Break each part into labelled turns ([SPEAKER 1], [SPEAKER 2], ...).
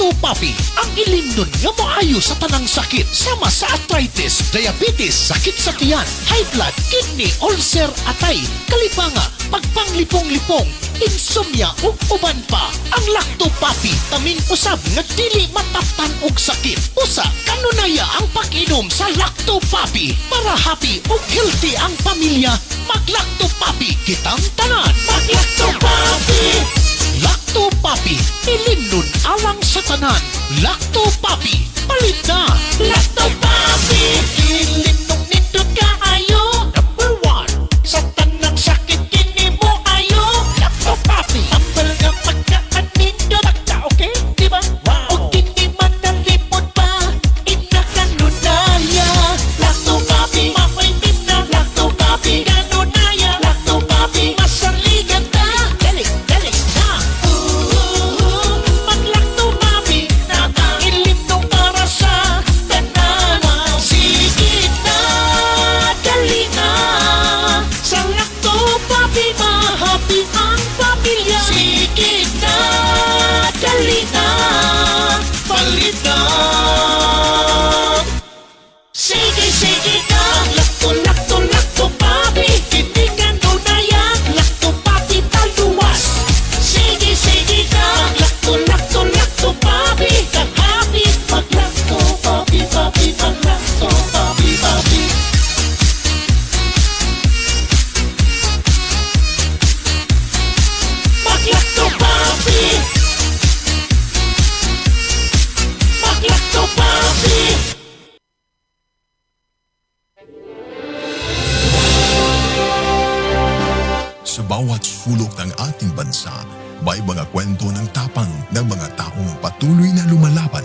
[SPEAKER 1] Lactopapi, ang ilindon nga maayo sa tanang sakit sama sa arthritis, diabetes, sakit sa tiyan, high blood, kidney, ulcer, atay, kalipanga, pagpanglipong-lipong, insomnia ug uban pa. Ang Lactopapi tamin usab nga dili mataptan og sakit. Usa kanunaya ang pag-inom sa Lactopapi para happy ug healthy ang pamilya. Mag-Lactopapi kitang tanan. Mag-Lactopapi. Lactopapi, ilindon alang sa tanan. Lactopapi, palit na. Lactopapi, ilindong nindot kaayo. Number 1, sa tanang sakit kini mo ayo. Lactopapi, tambal nga pagkaan nindot. Pagka okay, diba? Wow. O kini man nalipod pa, inakanunaya. Lactopapi, mapaitin na. Lactopapi, kanunaya. Lactopapi, masaligan na. Dali na. Mag-Lactopapi na ilindong para sa tanan. Sige na, dali na. Sa Lactopapi, mahappy ang pamilya. Sige na, dali na. Palit na. Sige na. Lactopapi. Hindi ka nunaya. Lactopapi taluwas. Sige na. Lactopapi. Kang happy. Mag-Lactopapi, papi. Mag-Lactopapi, papi. Mag-Lactopapi. Mag-Lactopapi.
[SPEAKER 2] Sa bawat sulok ng ating bansa, may mga kwento ng tapang ng mga taong patuloy na lumalaban.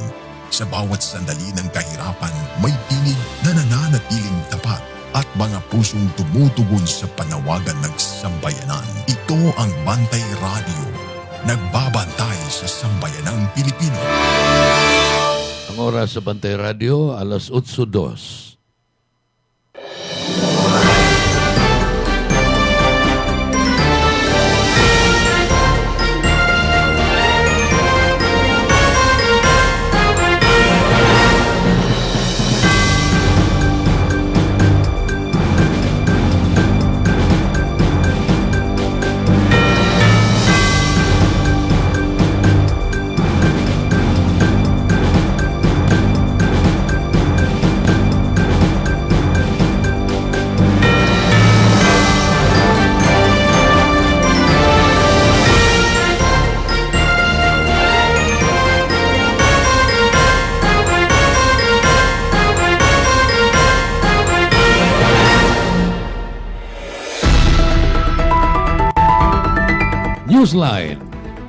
[SPEAKER 2] Sa bawat sandali ng kahirapan, may tinig na nananatiling tapat at mga pusong tumutugon sa panawagan ng sambayanan. Ito ang Bantay Radio, nagbabantay sa sambayanang Pilipino.
[SPEAKER 3] Ang oras sa Bantay Radio, alas 8:02. Newsline.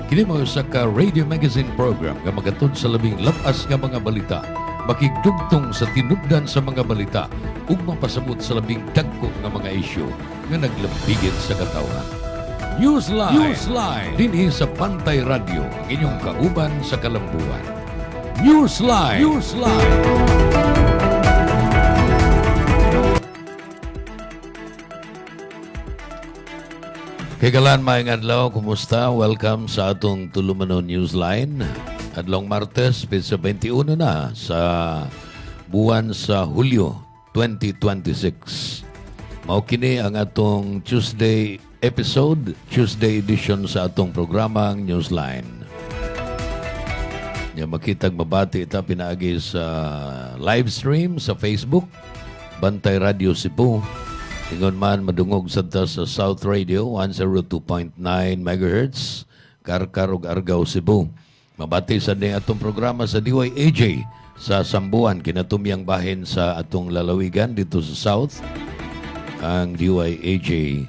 [SPEAKER 3] Kini mo sa ka radio magazine program nga magatod sa labing lapas nga mga balita, makigdugtong sa tinubdan sa mga balita ug mapasabot sa labing dagko nga mga isyu nga naglambigit sa katawhan. Newsline. Dinhi sa Bantay Radio, ang inyong kauban sa kalambuan. Newsline. Kagalan maayong adlaw, kumusta? Welcome sa atong Tulumano Newsline. Adlong Martes, pizza 21 na sa buwan sa Hulyo 2026. Mao kini ang atong Tuesday episode, Tuesday edition sa atong programang Newsline. Makitag mabati ita pinaagi sa live stream sa Facebook, Bantay Radio Cebu. Ingon man madungog sa South Radio 102.9 MHz, Karkar ug Argao, Cebu. Mabati sa ning atong programa sa DYAJ sa Sambuan, kinatumyang bahin sa atong lalawigan dito sa South, ang DYAJ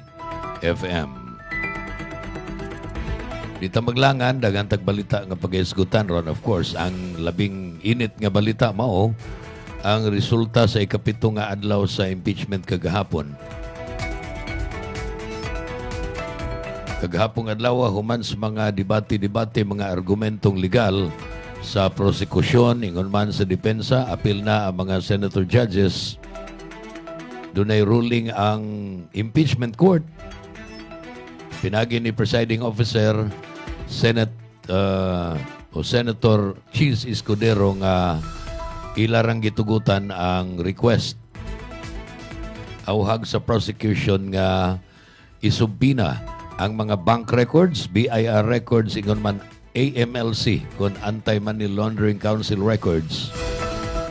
[SPEAKER 3] FM. Dito maglangan, daghang tagbalita nga pag-isgutan ron. Of course, ang labing init nga balita mao ang resulta sa ikapito nga adlaw sa impeachment kagahapon. Kagahapong adlaw human sa mga debate, mga argumentong legal sa prosekusyon, ingon man sa depensa, apil na ang mga senator judges. Dunay ruling ang impeachment court. Pinagi ni presiding officer, Senate o Senator Cheese Escudero nga ilarang gitugutan ang request auhag sa prosecution nga isubpina ang mga bank records, BIR records, ingon man AMLC, kung Anti-Money Laundering Council records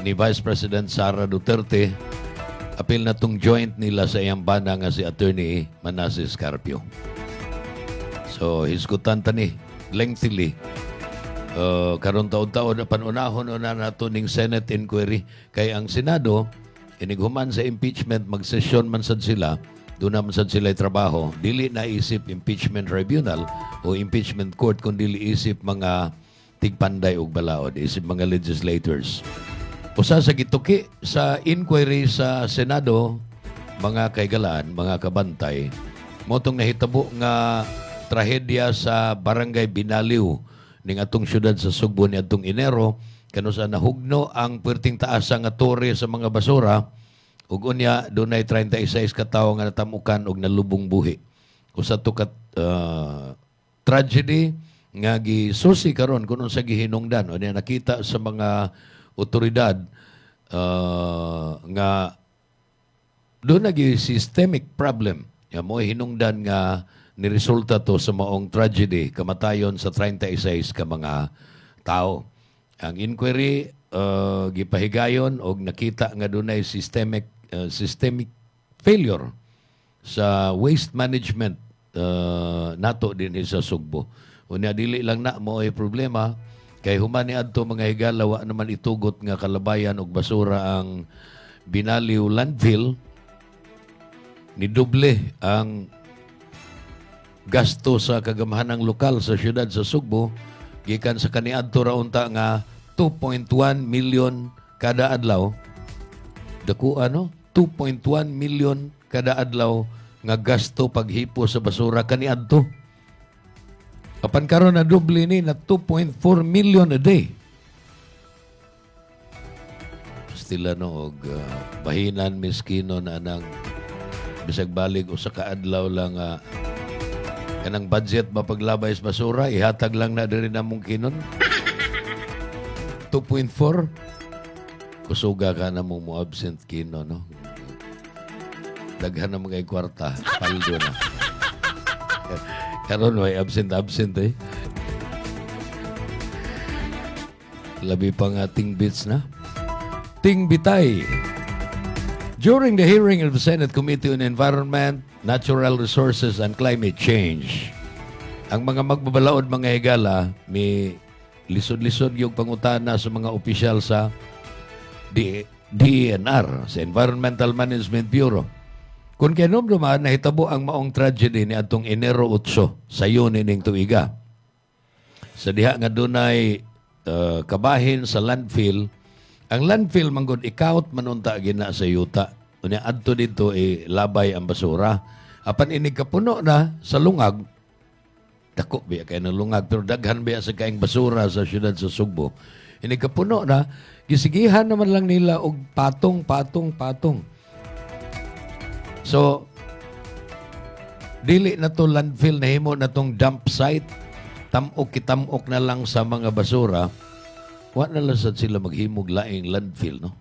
[SPEAKER 3] ni Vice President Sara Duterte, apil na tong joint nila sa iyang bana nga si Attorney Manasseh Carpio. So, hisgutan tani, lengthily, karon taon-taon na panunahon na nato ning Senate inquiry kay ang Senado inighuman sa impeachment magsesyon man sad sila doon naman sad sila trabaho dili na isip impeachment tribunal o impeachment court kun dili isip mga tigpanday og balaod isip mga legislators. Usa sa gituki sa inquiry sa Senado mga kaigalaan, mga kabantay, motong nahitabo nga trahedya sa Barangay Binaliw ning atong syudad sa Sugbo ni atong Enero kanusa nahugno ang perting taasa nga tore sa mga basura ug unya dunay 36 ka tawo nga natamukan og nalubong buhi. Usa to ka tragedy nga gisusi karon kun unsa gihinungdan o niya nakita sa mga otoridad nga doon nagi systemic problem nga mo hinungdan nga niresulta to sa maong tragedy kamatayon sa 36 ka mga tao. Ang inquiry gipahigayon og nakita nga dunay systemic failure sa waste management nato din sa Sugbo. Unya dili lang na mo ay problema kay human niadto mga higala wa naman itugot nga kalabayan og basura ang Binaliw landfill ni doble ang gasto sa kagamahanang lokal sa siyudad sa Sugbo gikan sa kaniadto ra unta nga 2.1 million kada adlaw. Dako ano? 2.1 million kada adlaw nga gasto paghipo sa basura kaniadto. Kapan karon na doble ni na 2.4 million a day. Stila no og bahinan miskino na nang bisag balig usa ka adlaw lang kanang budget mapaglabay sa basura, ihatag lang na diri namong kinon. 2.4 kusuga ka na mong mo-absent kino, no? Daghan na mga kwarta, paldo na. Karon may absent eh. Labi pang ating bits na. Ting bitay. During the hearing of the Senate Committee on Environment, Natural Resources and Climate Change, ang mga magbabalaod mga higala may lisod-lisod yung pangutana sa mga opisyal sa DENR, sa Environmental Management Bureau. Kung kinumduman, nahitabo ang maong tragedy ni atong Enero 8 sa Yuni ning tuiga. Sa diha nga dunay kabahin sa landfill, ang landfill manggod ikaut manunta gina sa yuta. Unya adto dito labay ang basura. Apan ini kapuno na sa lungag. Dako biya kay nang lungag pero daghan biya sa kaing basura sa siyudad sa Sugbo. Ini kapuno na gisigihan naman lang nila og patong. So dili na to landfill na himo na tong dump site. Tamok na lang sa mga basura. Wa na lang sad sila maghimog laing landfill, no?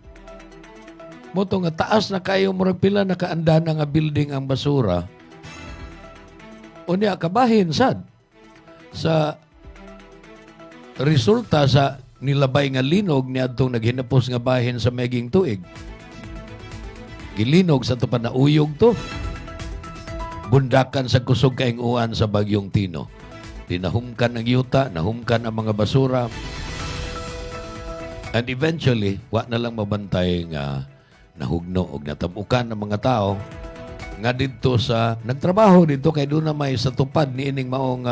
[SPEAKER 3] Moto nga taas na kayo murag pila nakaanda na nga building ang basura. Unya kabahin sad sa resulta sa nilabay nga linog ni adtong naghinapos nga bahin sa meging tuig. Gilinog sa to pa na uyog to. Bundakan sa kusog kaing uwan sa Bagyong Tino. Tinahumkan ang yuta, nahumkan ang mga basura. And eventually, wa na lang mabantay nga nahugno o natabukan ng mga tao nga dito sa nagtrabaho dito kay doon na may sa tupad ni ining maong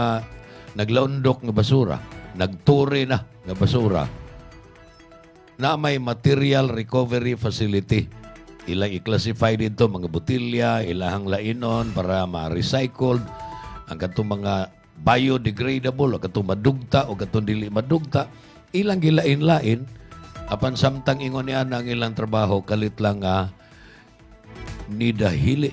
[SPEAKER 3] naglaundok nga basura, nagturi na nga basura na may material recovery facility. Ilang i-classify dito mga botilya, ilahang lainon para ma-recycled ang katong mga biodegradable o katong madugta o katong dili madugta ilang gilain-lain apan samtang ingon niya ang ilang trabaho kalit lang nidahili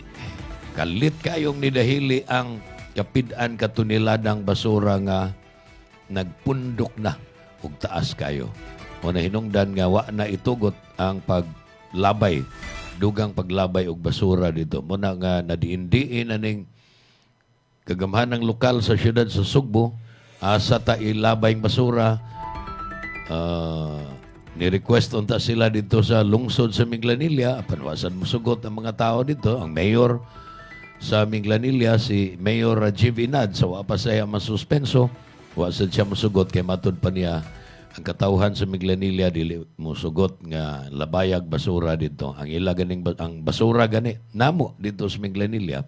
[SPEAKER 3] kalit kayong nidahili ang kapid-an katuniladang basura nga nagpundok na ug taas kayo. Muna hinungdan nga wa na itugot ang paglabay, dugang paglabay og basura dito. Muna nga nadiin-diin aning kagamhanang lokal sa siyudad sa Sugbo, asa ta ilabay ang basura. Ni-request unta sila dito sa lungsod sa Minglanilla, panwasan musugot ang mga tao dito. Ang mayor sa Minglanilla, si Mayor Rajiv Inad, sa wa pa siya masuspenso, wa sad siya musugot kay matud pa niya ang katawhan sa Minglanilla dili musugot nga labayag basura dito. Ang ila ganing ang basura gani namo dito sa Minglanilla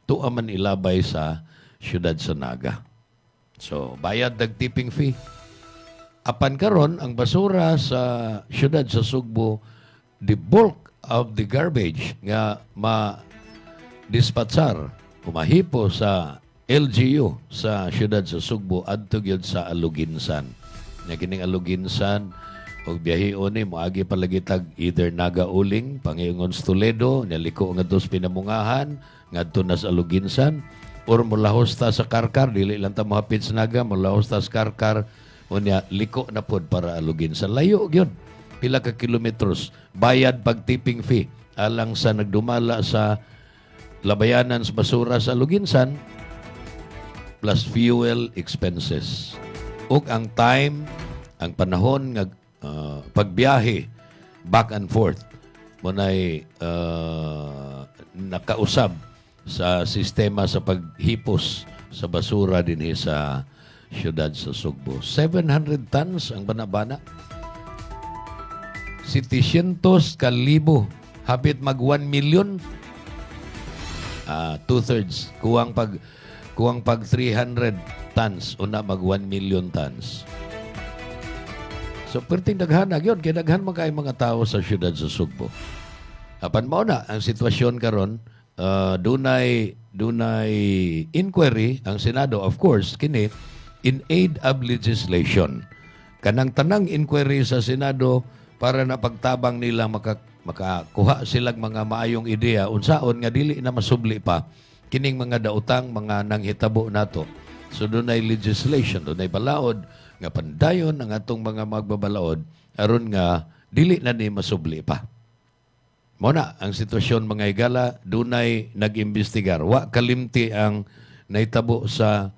[SPEAKER 3] tuwa man ilabay sa siyudad sa Naga. So bayad dag tipping fee. Apan karon ang basura sa siyudad sa Sugbo, the bulk of the garbage nga ma-dispatsar, umahipo sa LGU sa siyudad sa Sugbo adto gyud sa Aluginsan. Nya kining Aluginsan og biyahe ni moagi palagi tag either Naga-Uling, Pangingon Toledo, nya liko ngadto sa Pinamungahan, ngadto na sa Aluginsan, or mulahos ta sa Karkar, dili lang ta mohapit sa Naga, mulahos ta sa Karkar, unya liko na pod para Aluginsan. Layo gyud, pila ka kilometros, bayad pag tipping fee alang sa nagdumala sa labayanan sa basura sa Aluginsan plus fuel expenses. Ug ang time, ang panahon nga pagbiyahe back and forth mo na'y nakausab sa sistema sa paghipos sa basura dinhi sa siyudad sa Sugbo. 700 tons ang banabana. 700 kalibo. Hapit mag 1 million. Two-thirds. Kuwang pag 300 tons. Una mag 1 million tons. So, perting daghan na yun. Kaya daghan mga mga tao sa siyudad sa Sugbo. Apan mo na, ang sitwasyon karon dunay inquiry ang Senado, of course, kini in aid of legislation. Kanang tanang inquiry sa Senado para na pagtabang nila makakuha silang mga maayong ideya unsaon nga dili na masubli pa kining mga daotang mga nanghitabo nato. So dunay legislation, dunay balaod nga pandayon ang atong mga magbabalaod aron nga dili na ni masubli pa. Muna ang sitwasyon mga higala, dunay nag-imbestigar. Wa kalimti ang naitabo sa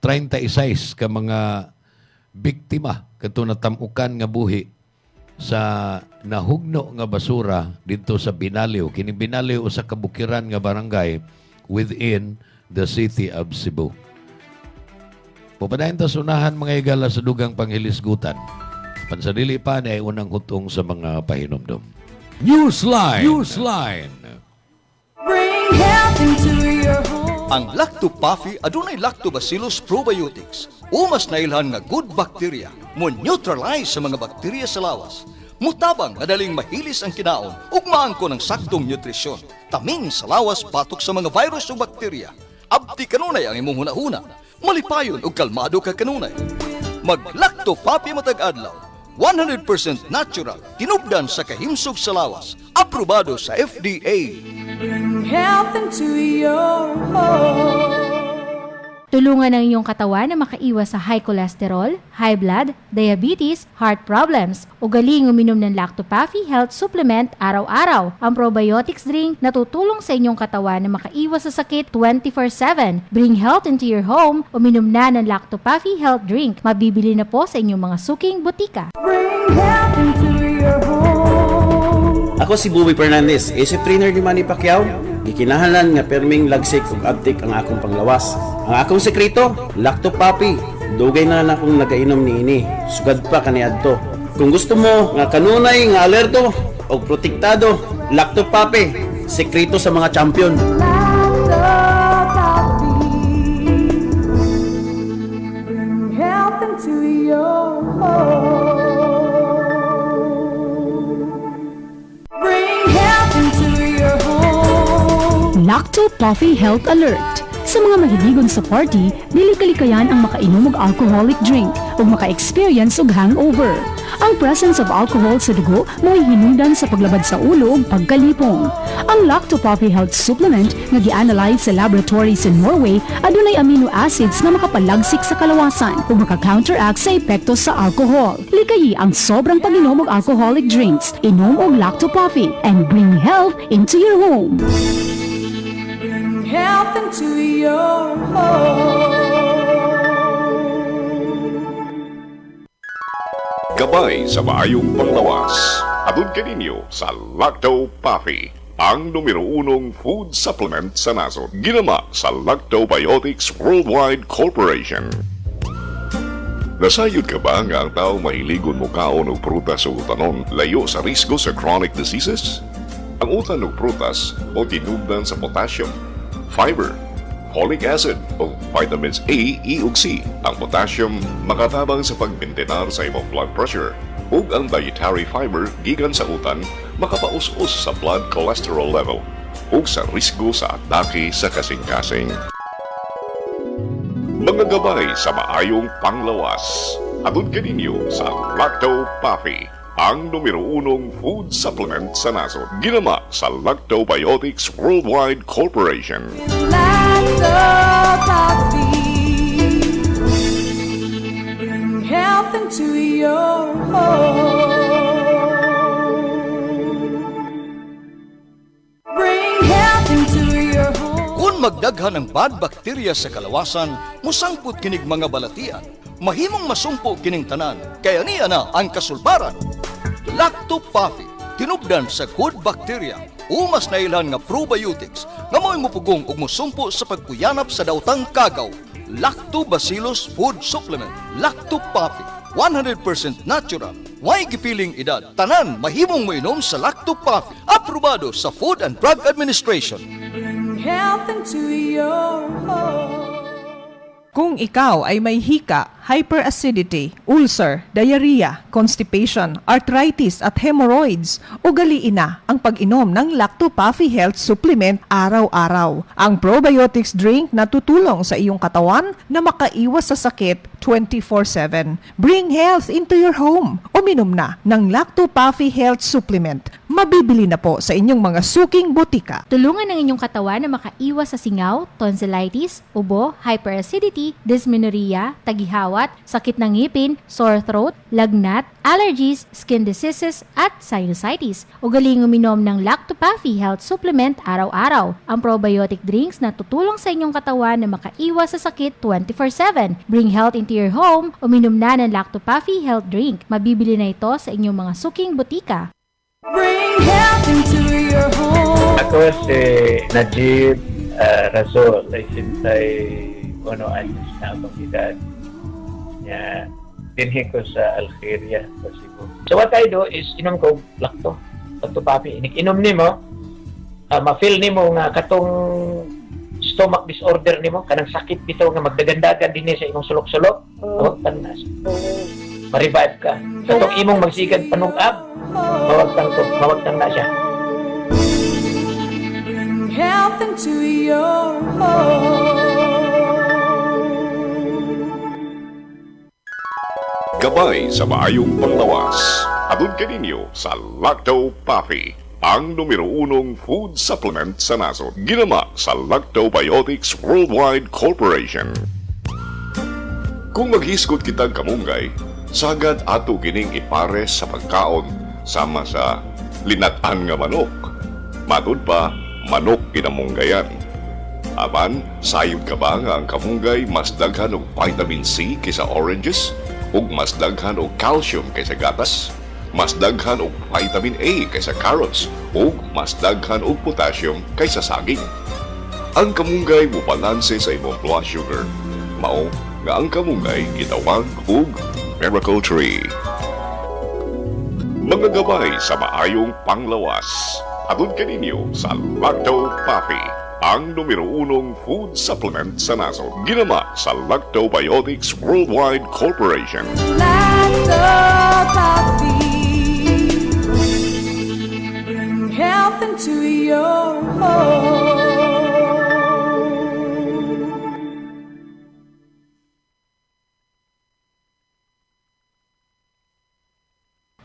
[SPEAKER 3] 36 ka mga biktima kato natamukan nga buhi sa nahugno nga basura dito sa Binaliw. Kini Binaliw usa ka bukiran nga barangay within the city of Cebu. Pupadayon ta sunahan mga higala sa dugang panghilisgutan. Pansadili pa na ay unang hutong sa mga pahinomdom. Newsline.
[SPEAKER 4] Bring health into your home.
[SPEAKER 5] Ang Lacto-Puffy adunay Lactobacillus probiotics. Umas na ilhan nga good bacteria mo neutralize sa mga bakterya sa lawas. Mutabang madaling mahilis ang kinaon ug maangko ng saktong nutrisyon. Tamin sa lawas batok sa mga virus o bakterya. Abti kanunay ang imong hunahuna. Malipayon ug kalmado ka kanunay. Mag Lacto-Puffy matag adlaw. 100% natural, tinubdan sa kahimsog sa lawas. Aprobado sa FDA.
[SPEAKER 4] Bring health into your home.
[SPEAKER 6] Tulungan ang iyong katawan na makaiwas sa high cholesterol, high blood, diabetes, heart problems, o galing uminom ng Lacto-Puffy Health Supplement araw-araw. Ang probiotics drink na tutulong sa inyong katawan na makaiwas sa sakit 24/7. Bring health into your home, uminom na ng Lacto-Puffy Health Drink. Mabibili na po sa inyong mga suking butika.
[SPEAKER 4] Bring health into your home.
[SPEAKER 7] Ako si Bobby Fernandez, isip trainer ni Manny Pacquiao. Gikinahanglan nga perming lagsik ug abtik ang akong panglawas. Ang akong sekreto, Lacto-Puffy. Dugay na akong nagainom niini. Sugad pa kaniadto. Kung gusto mo nga kanunay nga alerto o protektado, Lacto-Puffy. Sekreto sa mga champion.
[SPEAKER 4] Lacto-Puffy. Bring health into your home. Bring health into your home.
[SPEAKER 8] Lacto-Puffy Health Alert. Sa mga mahiligon sa party, dili kalikayan ang makainom og alcoholic drink ug maka-experience og hangover. Ang presence of alcohol sa dugo mo'y hinungdan sa paglabad sa ulo ug pagkalipong. Ang Lacto Puppy Health Supplement nga gi-analyze sa laboratories in Norway adunay amino acids na makapalagsik sa kalawasan ug maka-counteract sa epekto sa alcohol. Likayi ang sobrang pag-inom og alcoholic drinks. Inom og Lacto Puppy and bring health into your home.
[SPEAKER 4] Bring health into your home.
[SPEAKER 9] Gabay sa maayong panglawas. Atun kaninyo sa Lacto Puppy, ang numero 1 food supplement sa nasod. Ginama sa Lactobiotics Worldwide Corporation. Nasayod ka ba nga ang tao mahiligon mo kaon og prutas o utanon layo sa risgo sa chronic diseases? Ang utan og prutas o tinubdan sa potassium, fiber, folic acid o vitamins A, E ug C. Ang potassium makatabang sa pagmintenar sa imong blood pressure ug ang dietary fiber gikan sa utan makapaus-us sa blood cholesterol level ug sa risgo sa atake sa kasing-kasing. Mga gabay sa maayong panglawas. Atun kaninyo sa Lacto Puppy, ang numero 1 food supplement sa nasod. Ginama sa Lactobiotics Worldwide Corporation.
[SPEAKER 4] Lacto Puppy, bring health into your home. Bring health into your home.
[SPEAKER 5] Kung magdaghan ng bad bacteria sa kalawasan, musangput kinig mga balatian. Mahimong masumpo kining tanan, kaya niya na ang kasulbaran. Lacto Puppy, tinubdan sa good bacteria, umas na ilan nga probiotics, nga mo'y mupugong ug musumpo sa pagkuyanap sa daotang kagaw. Lactobacillus Food Supplement, Lacto Puppy, 100% natural, way gipiling edad. Tanan mahimong moinom sa Lacto Puppy, aprobado sa Food and Drug Administration.
[SPEAKER 4] Bring health into your home.
[SPEAKER 10] Kung ikaw ay may hika, hyperacidity, ulcer, diarrhea, constipation, arthritis at hemorrhoids, ugaliin na ang pag-inom ng Lacto Puppy Health Supplement araw-araw. Ang probiotics drink na tutulong sa iyong katawan na makaiwas sa sakit 24/7. Bring health into your home. Uminom na ng Lacto Puppy Health Supplement. Mabibili na po sa inyong mga suking butika.
[SPEAKER 6] Tulungan ang inyong katawan na makaiwas sa singaw, tonsillitis, ubo, hyperacidity, dysmenorrhea, tagihawat, sakit ng ngipin, sore throat, lagnat, allergies, skin diseases, at sinusitis. Ugaling uminom ng Lacto Puppy Health Supplement araw-araw. Ang probiotic drinks na tutulong sa inyong katawan na makaiwas sa sakit 24/7. Bring health into your home. Uminom na ng Lacto Puppy Health Drink. Mabibili na ito sa inyong mga suking butika.
[SPEAKER 4] Bring health into your home.
[SPEAKER 11] Ako si Najib Razol, ay sintay 1 anyos na akong edad. Dinhi ko sa Algeria, sa Cebu. So what I do is inom ko Lacto Puppy. Inom nimo, ma-feel nimo nga katong stomach disorder nimo, kanang sakit bitaw nga magdagandagan dinhi sa imong sulok-sulok. Tawag na siya. Ma-revive ka. Katong imong magsigad panungab, mawagtang na siya.
[SPEAKER 4] Bring health into your home.
[SPEAKER 9] Gabay sa maayong panglawas. Atun kaninyo sa Lacto Puppy, ang numero 1 food supplement sa nasod. Ginama sa Lactobiotics Worldwide Corporation. Kung maghisgot kitang kamunggay, sagad ato kining ipares sa pagkaon sama sa linatan nga manok. Matud pa, manok kinamunggayan. Aman, sayod ka ba nga ang kamunggay mas daghan og vitamin C kaysa oranges? Ug mas daghan og calcium kaysa gatas? Mas daghan og vitamin A kaysa carrots? Ug mas daghan og potassium kaysa saging? Ang kamunggay mubalanse sa imong blood sugar. Mao nga ang kamunggay gitawag og Miracle Tree. Mga gabay sa maayong panglawas. Atun kaninyo sa Lacto Puppy, ang numero 1 food supplement sa nasod. Ginama sa Lactobiotics Worldwide Corporation.
[SPEAKER 4] Lacto Puppy, bring health into your home.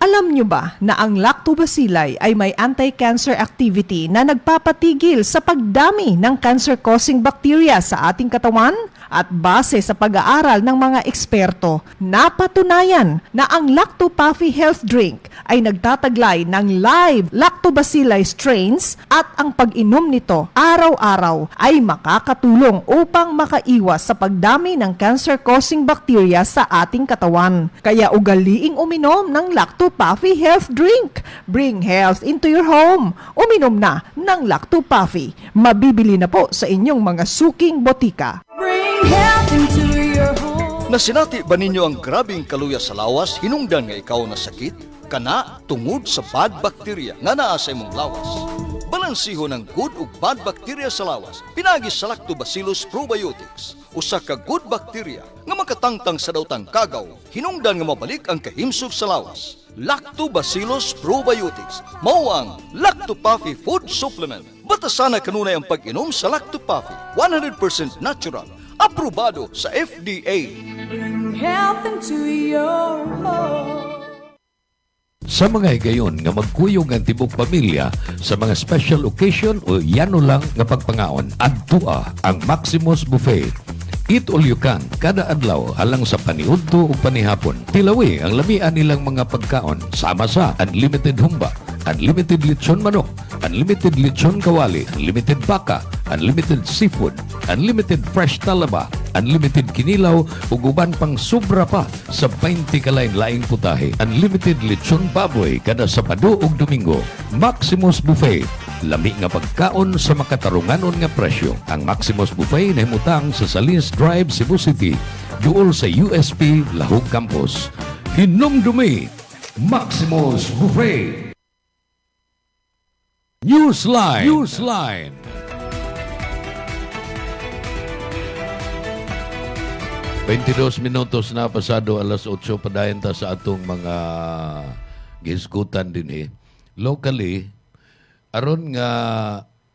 [SPEAKER 10] Alam nyo ba na ang lactobacilli ay may anti-cancer activity na nagpapatigil sa pagdami ng cancer-causing bacteria sa ating katawan? At base sa pag-aaral ng mga eksperto, napatunayan na ang Lacto-Puffy Health Drink ay nagtataglay ng live lactobacilli strains at ang pag-inom nito araw-araw ay makakatulong upang makaiwas sa pagdami ng cancer-causing bacteria sa ating katawan. Kaya ugaliing uminom ng Lacto-Puffy Health Drink. Bring health into your home. Uminom na ng Lacto-Puffy. Mabibili na po sa inyong mga suking botika.
[SPEAKER 5] Nasinati ba ninyo ang grabing kaluya sa lawas hinungdan nga ikaw na sakit? Kana tungod sa bad bacteria nga naa sa imong lawas. Balansiho ng good ug bad bacteria sa lawas pinagi sa Lactobacillus probiotics. Usa ka good bacteria nga makatangtang sa dawtang kagaw hinungdan nga mabalik ang kahimsog sa lawas. Lactobacillus probiotics mao ang Lacto-Puffy Food Supplement. Batasana kanunay ang pag-inom sa Lacto-Puffy, 100% natural, aprobado sa FDA.
[SPEAKER 4] Bring health into your home.
[SPEAKER 3] Sa mga higayon nga magkuyog ang tibok pamilya sa mga special occasion o yano lang nga pagpangaon, adtua ang Maximus Buffet. Eat all you can, kada adlaw alang sa paniudto o panihapon. Tilawi ang lamian nilang mga pagkaon sama sa unlimited humba, unlimited lechon manok, unlimited lechon kawali, unlimited baka, unlimited seafood, unlimited fresh talaba, unlimited kinilaw ug uban pang sobra pa sa 20 kalain-laing putahe. Unlimited lechon baboy kada Sabado ug Domingo. Maximus Buffet. Lami nga pagkaon sa makatarunganon nga presyo. Ang Maximus Buffet nahimutang sa Salis Drive, Cebu City, duol sa USP Lahog Campus. Hinumdumi, Maximus Buffet. Newsline. 22 minutos na pasado alas 8 padayon ta sa atong mga gisgutan din locally aron nga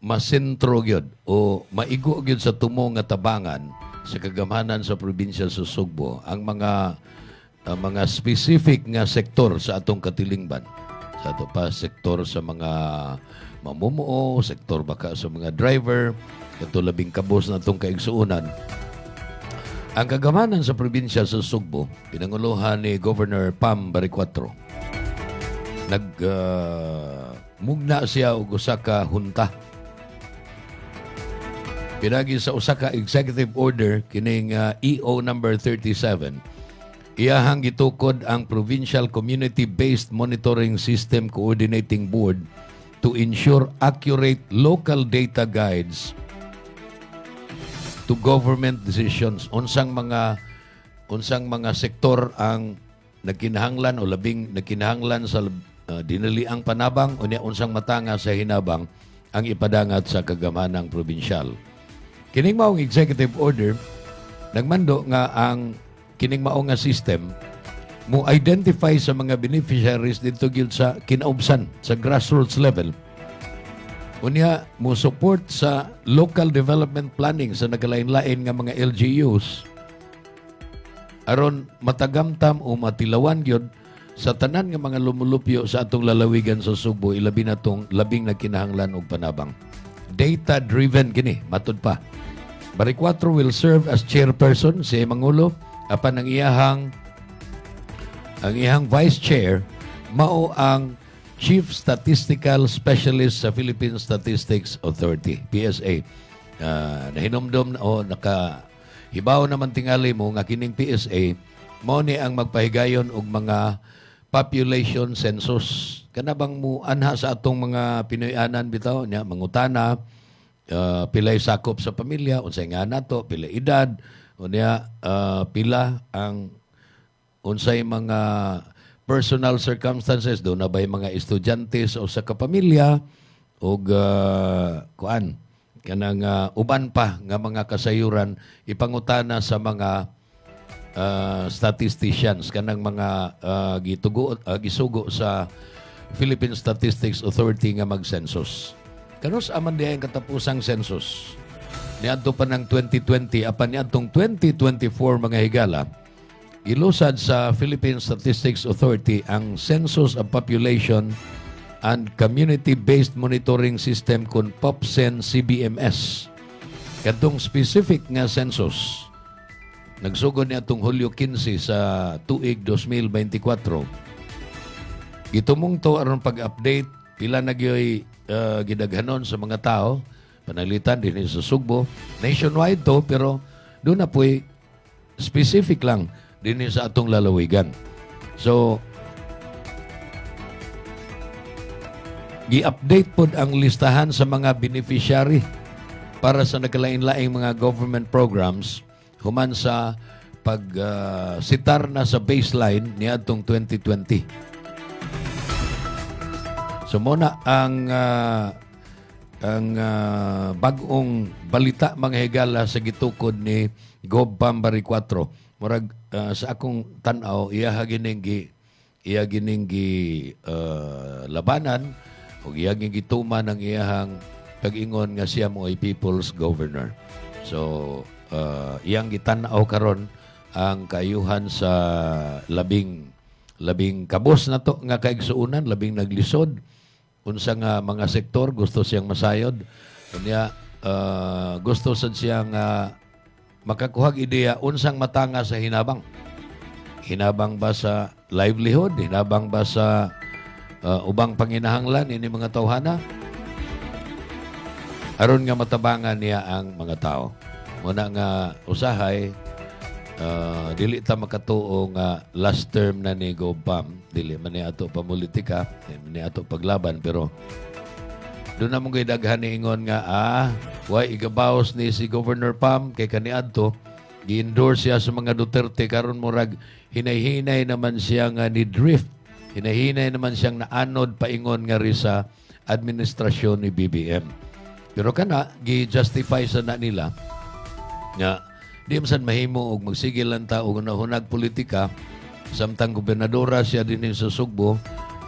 [SPEAKER 3] masentro gyud o maigo gyud sa tumo nga tabangan sa kagamhanan sa probinsya sa Sugbo ang mga specific nga sektor sa atong katilingban. Sa ato pa sektor sa mga mamumuo, sektor baka sa mga driver, kato labing kabos na atong kaigsuunan. Ang kagamanan sa probinsya sa Sugbo, pinanguluhan ni Governor Pam Baricuatro. Mugna siya og usa ka hunta. Pinagi sa usa ka executive order kining EO number 37. Iyahang gitukod ang Provincial Community-Based Monitoring System Coordinating Board to ensure accurate local data guides to government decisions. Unsang mga sektor ang nagkinahanglan o labing nagkinahanglan sa dinaliang panabang o unsang matanga sa hinabang ang ipadangat sa kagamanang probinsyal. Kining maong executive order nagmando nga ang kining maong nga system mo identify sa mga beneficiaries dito gyud sa kinaubsan sa grassroots level. Unya mo support sa local development planning sa nagalain-lain nga mga LGUs aron matagamtam o matilawan gyud sa tanan nga mga lumulupyo sa atong lalawigan sa Sugbo ilabi na tong labing nagkinahanglan og panabang. Data driven kini matud pa. Baricuatro will serve as chairperson si Mangulo apan ang iyang vice chair mao ang Chief Statistical Specialist sa Philippine Statistics Authority, PSA. Nahinomdom o nakahibaw naman tingali mo nga kining PSA mao ni ang magpahigayon og mga population census. Kana bang mo anha sa atong mga Pinoyanan bitaw nya mangutana pilay sakop sa pamilya, unsay nga nato, pila edad, unya pila ang unsay mga personal circumstances, doon na ba'y mga estudyantes o sa kapamilya o kanang uban pa nga mga kasayuran ipangutana sa mga statisticians kanang mga gisugo sa Philippine Statistics Authority nga mag-census. Kanos aman diay ang katapusang census niadto pa ng 2020 apan niadtong 2024 mga higala Ilusad sa Philippine Statistics Authority ang Census of Population and Community-Based Monitoring System kung POPSEN CBMS. Kadtong specific nga census, nagsugod niya itong Hulyo 15 sa tuig 2024. Gitumong to aron pag-update, pila nagyoy gidaghanon sa mga tao, panalitan din sa Sugbo. Nationwide to, pero doon na po'y specific lang din sa atong lalawigan. So, gi-update pod ang listahan sa mga beneficiary para sa nagkalain-laing mga government programs human sa pag-sitar na sa baseline ni atong 2020. So muna ang bagong balita mga higala sa gitukod ni Gov. Pambari 4. Murag sa akong tanaw iya gining labanan o iya gituman ang iyahang pag-ingon nga siya mo ay people's governor. So iyang gitanaw karon ang kayuhan sa labing kabos na to nga kaigsuunan, labing naglisod unsa nga mga sektor gusto siyang masayod. Unya gusto sad siyang makakuhag ideya unsang matanga sa hinabang. Hinabang ba sa livelihood? Hinabang ba sa ubang panginahanglan ini mga tawhana? Aron nga matabangan niya ang mga tao. Muna nga usahay, dili ta makatuo nga last term na ni Gov. Pam. Dili man ni ato pamulitika, ni ato paglaban, pero doon na mong daghan ni ingon nga, why igabaos ni si Governor Pam kay kaniadto, gi-endorse siya sa mga Duterte, karon murag hinay-hinay naman siya nga ni drift. Hinay-hinay naman siyang naanod paingon nga ri sa administrasyon ni BBM. Pero kana, gi-justify sa na nila nga di masan mahimo og magsigil lang ta og nahunag politika samtang gobernadora siya din sa Sugbo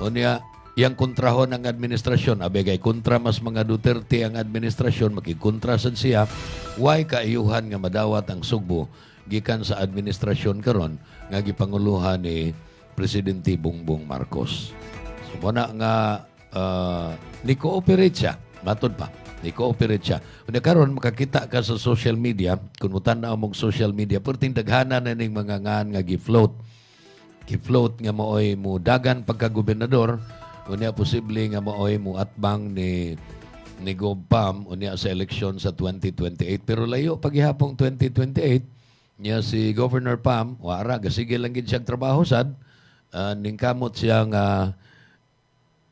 [SPEAKER 3] o niya iyang kontrahon ang administrasyon abegay kontra mas mga Duterte ang administrasyon makikontra sad siya why kaayuhan nga madawat ang Sugbo gikan sa administrasyon karon nga gipanguluhan ni Presidente Bongbong Marcos. So muna nga ni cooperate siya matod pa i-cooperate siya. Kung karon makakita ka sa social media, kung mutanaw mong social media, perting daghana na ning mga ngan nga gi-float. Gi-float nga mooy mo dagan pagka-gobernador, unya posible nga mooy mo atbang ni Gov. Pam unya sa eleksyon sa 2028. Pero layo paghihapong 2028, niya si Governor Pam, wara, gasigil lang gid siyang trabaho sad, ning kamot siya nga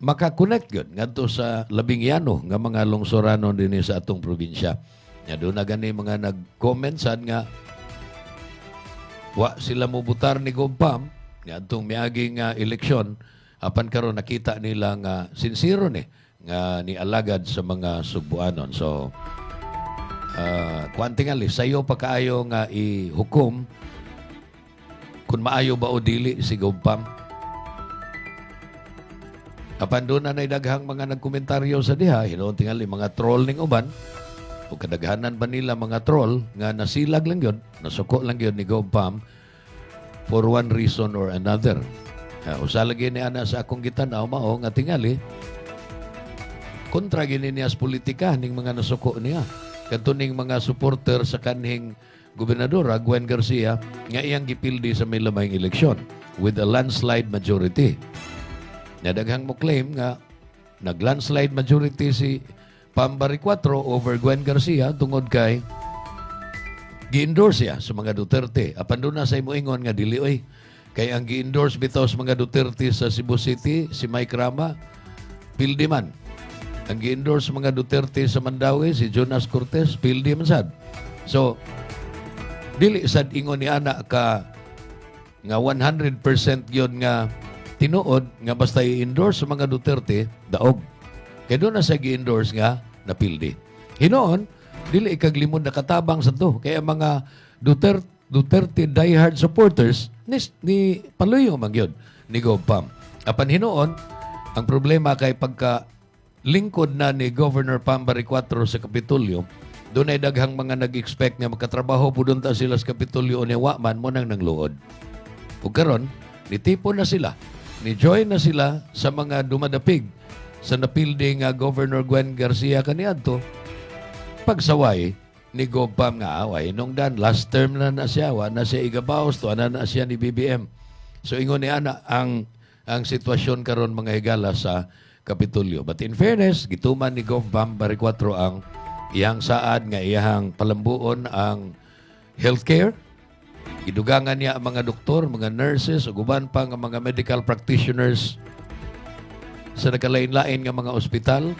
[SPEAKER 3] makakonect yun ngadto sa labing yano nga mga lungsorano din sa atong probinsya. Nya doon na gani mga nag-comment sad nga wa sila mubutar ni Gov. Pam nga atong miaging eleksyon apan karon nakita nila nga sincero ni nga ni alagad sa mga Sugbuanon. So kuan tingali sayo pa kaayo nga ihukom kung maayo ba o dili si Gov. Pam. Apan doon na daghang mga nagkomentaryo sa diha, hinoon tingali mga troll ning uban, o kadaghanan ba nila mga troll nga nasilag lang yun, nasuko lang yun ni Gov. Pam for one reason or another. Usa lagi ni ana sa akong gitanaw mao nga tingali kontra gini niya sa politika ning mga nasuko niya. Kadto ning mga supporter sa kanhing gobernadora Gwen Garcia nga iyang gipildi sa may lamayng eleksyon with a landslide majority. Nadaghang mo claim nga nag-landslide majority si Pambari 4 over Gwen Garcia tungod kay gi-endorse siya sa mga Duterte. Apan doon na sa imo ingon nga dili oy kay ang gi-endorse bitaw sa mga Duterte sa Cebu City si Mike Rama pildi man. Ang gi-endorse sa mga Duterte sa Mandawi si Jonas Cortez pildi man sad. So dili sad ingon ni ana ka nga 100% yon nga tinuod nga basta i-endorse sa mga Duterte, daog. Kaya doon na sa gi-endorse nga, napildi. Hinoon, dili ikaglimod na katabang sa to. Kaya mga Duterte diehard supporters, ni paluyo man yun, ni Gov. Pam. Apan hinoon, ang problema kay pagka lingkod na ni Governor Pambari 4 sa Kapitolyo, doon ay daghang mga nag-expect nga magkatrabaho po doon ta sila sa Kapitolyo o ni Waman mo nang nangluod. Ug karon, nitipon na sila, ni-join na sila sa mga dumadapig sa napilding Governor Gwen Garcia kaniadto. Pagsaway ni Gopam nga away nung dan last term na siya, wa na siya igabaos to ana na siya ni BBM. So ingon ni ana ang sitwasyon karon mga higala sa Kapitolyo. But in fairness, gituman ni Gopam Baricuatro ang iyang saad nga iyang palambuon ang healthcare. Gidugangan niya ang mga doktor, mga nurses, ug uban pa nga mga medical practitioners sa nakalain-lain nga mga ospital,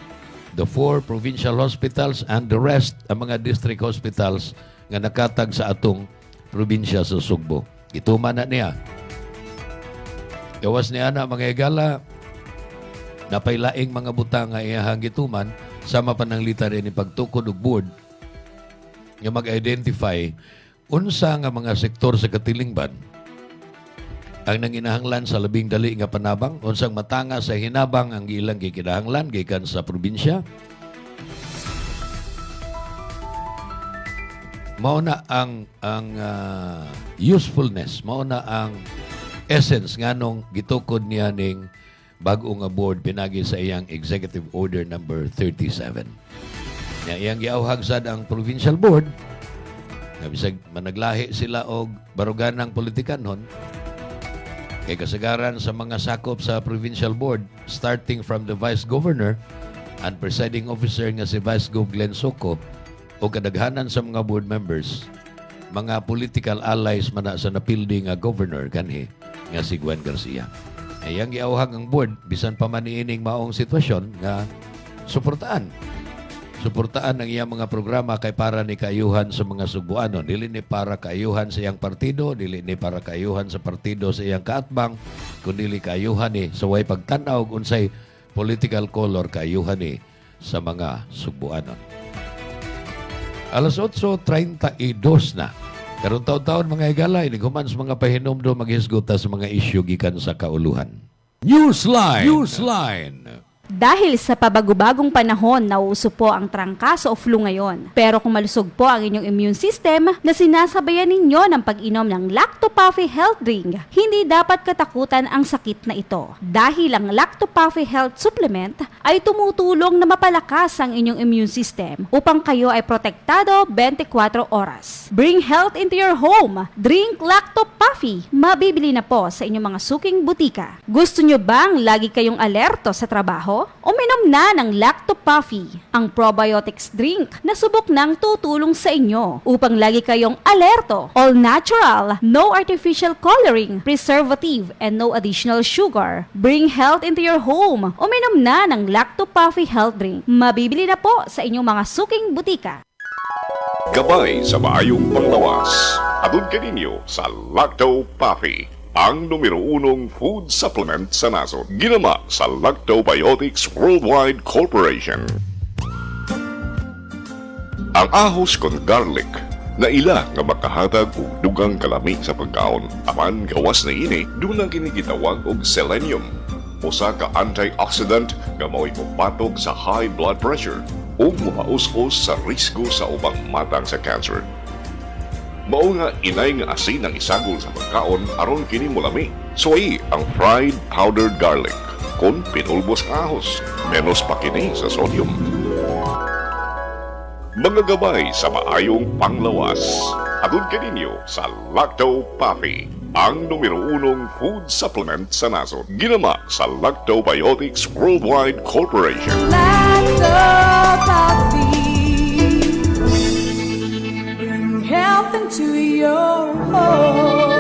[SPEAKER 3] the 4 provincial hospitals and the rest ang mga district hospitals nga nakatag sa atong probinsya sa Sugbo. Gituman na niya. Gawas niya na mga higala, napailaing mga butang nga iyahang gituman, sama pa ng litar ni pagtukod og board nga mag-identify unsa nga mga sektor sa katilingban ang nanginahanglan sa labing dali nga panabang, unsang matanga sa hinabang ang ilang gikinahanglan gikan sa probinsya. Mao na ang usefulness, mao na ang essence nganong gitukod niya ning bag-o nga board pinagi sa iyang Executive Order number 37. Nga iyang giawhag sad ang provincial board nga bisag managlahi sila og baruganang politikanhon kay kasagaran sa mga sakop sa provincial board starting from the Vice Governor and presiding officer nga si Vice Gov Glenn Soco o kadaghanan sa mga board members mga political allies man na sa napildi nga governor kanhi nga si Gwen Garcia. Iyang giawhag ang board bisan pa man niining maong sitwasyon nga suportaan ang iyang mga programa kay para ni kaayuhan sa mga Sugbuanon. Dili ni para kaayuhan sa iyang partido, dili ni para kaayuhan sa partido sa iyang kaatbang, kundi kaayuhan ni sa way pagtan-aw og unsay political color kaayuhan ni sa mga Sugbuanon. Alas 8:32 na. Karon taon-taon mga higala, iniguman sa mga pahinomdo maghisgota sa mga isyu gikan sa kauluhan. Newsline.
[SPEAKER 12] Dahil sa pabagubagong panahon, nauuso po ang trangkaso o flu ngayon. Pero kung malusog po ang inyong immune system na sinasabayan ninyo ng pag-inom ng Lacto-Puffy Health Drink, hindi dapat katakutan ang sakit na ito. Dahil ang Lacto-Puffy Health Supplement ay tumutulong na mapalakas ang inyong immune system upang kayo ay protektado 24 oras. Bring health into your home. Drink Lacto-Puffy. Mabibili na po sa inyong mga suking butika. Gusto nyo bang lagi kayong alerto sa trabaho? Uminom na ng Lacto-Puffy, ang probiotics drink na subok nang tutulong sa inyo upang lagi kayong alerto. All natural, no artificial coloring, preservative, and no additional sugar. Bring health into your home. Uminom na ng Lacto-Puffy Health Drink. Mabibili na po sa inyong mga suking butika.
[SPEAKER 9] Gabay sa maayong panglawas. Adun kaninyo sa Lacto-Puffy, ang numero 1 food supplement sa nasod. Ginama sa Lactobiotics Worldwide Corporation. Ang ahos kon garlic na ila nga makahatag og dugang kalami sa pagkaon. Aman gawas na ini, doon na ginigitawag og selenium, usa ka antioxidant nga mao'y mupatog sa high blood pressure ug mapaus-us sa risgo sa ubang matang sa cancer. Mao nga inay nga asin ang isagol sa pagkaon aron kini molami. Suway ang fried powdered garlic kon pinulbos ang ahos, menos pa kini sa sodium. Mga gabay sa maayong panglawas. Adun kaninyo sa Lacto-Puffy, ang numero 1 food supplement sa nasod. Ginama sa Lactobiotics Worldwide Corporation.
[SPEAKER 4] Lacto-Puffy, bring health into your home.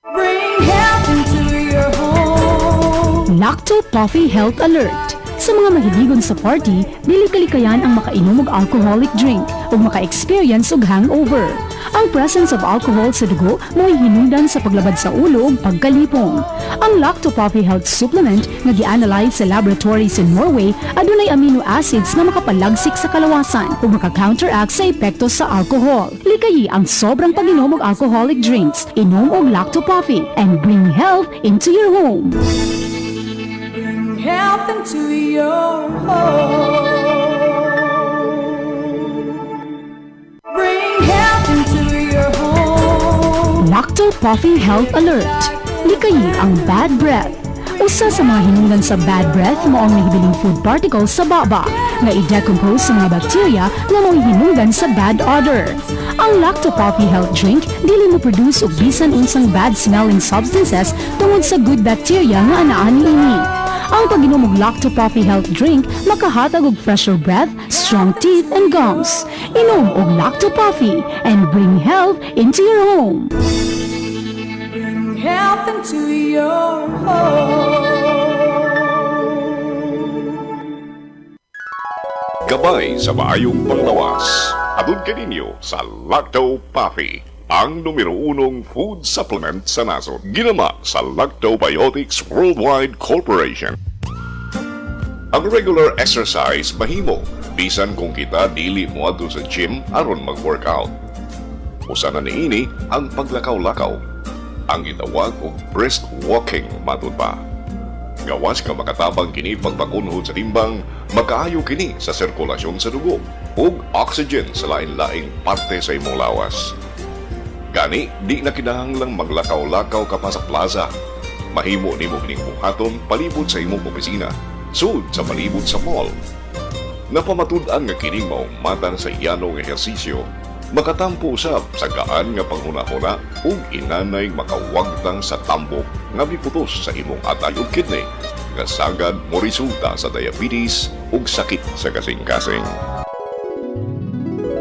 [SPEAKER 4] Bring health into your home.
[SPEAKER 8] Lacto-Puffy Health Alert. Sa mga mahiligon sa party, dili kalikayan ang makainom og alcoholic drink ug maka-experience og hangover. Ang presence of alcohol sa dugo mo'y hinungdan sa paglabad sa ulo ug pagkalipong. Ang Lacto-Puffy Health Supplement nga gi-analyze sa laboratories in Norway adunay amino acids nga makapalagsik sa kalawasan ug maka-counteract sa epekto sa alcohol. Likayi ang sobrang pag-inom og alcoholic drinks. Inom og Lacto-Puffy and bring health into your home.
[SPEAKER 4] Health into your home. Bring health into your
[SPEAKER 8] Lacto Puffy Health Alert. Likayi ang bad breath. Usa sa mga hinungdan sa bad breath mo ang nahibiling food particles sa baba nga i-decompose sa mga bacteria nga mo hinungdan sa bad odor. Ang Lacto Puffy Health Drink dili mo produce og bisan unsang bad smelling substances tungod sa good bacteria nga anaan niini. Ang pag-inom og Lacto Puffy Health Drink makahatag og fresher breath, strong teeth and gums. Inom og Lacto Puffy and bring health into your home.
[SPEAKER 4] Bring health into your home.
[SPEAKER 9] Gabay sa maayong panglawas. Atod kaninyo sa Lacto Puffy, ang numero 1 food supplement sa nasod. Ginama sa Lactobiotics Worldwide Corporation. Ang regular exercise mahimo, bisan kung kita dili mo adto sa gym aron mag-workout. Usa na niini ang paglakaw-lakaw, ang gitawag og brisk walking matud pa. Gawas ka makatabang kini pagpakunhod sa timbang, makaayo kini sa sirkulasyon sa dugo ug oxygen sa lain-laing parte sa imong lawas. Gani, di na kinahanglang maglakaw-lakaw ka pa sa plaza. Mahimo nimo kining buhaton palibot sa imong opisina, sud sa palibot sa mall. Napamatud-an nga kining maumatan sa yanong ehersisyo, makatampo usab sa gaan nga panghuna-huna ug inanay makawagtang sa tambok nga miputos sa imong atay ug kidney nga sagad mo resulta sa diabetes ug sakit sa kasing-kasing.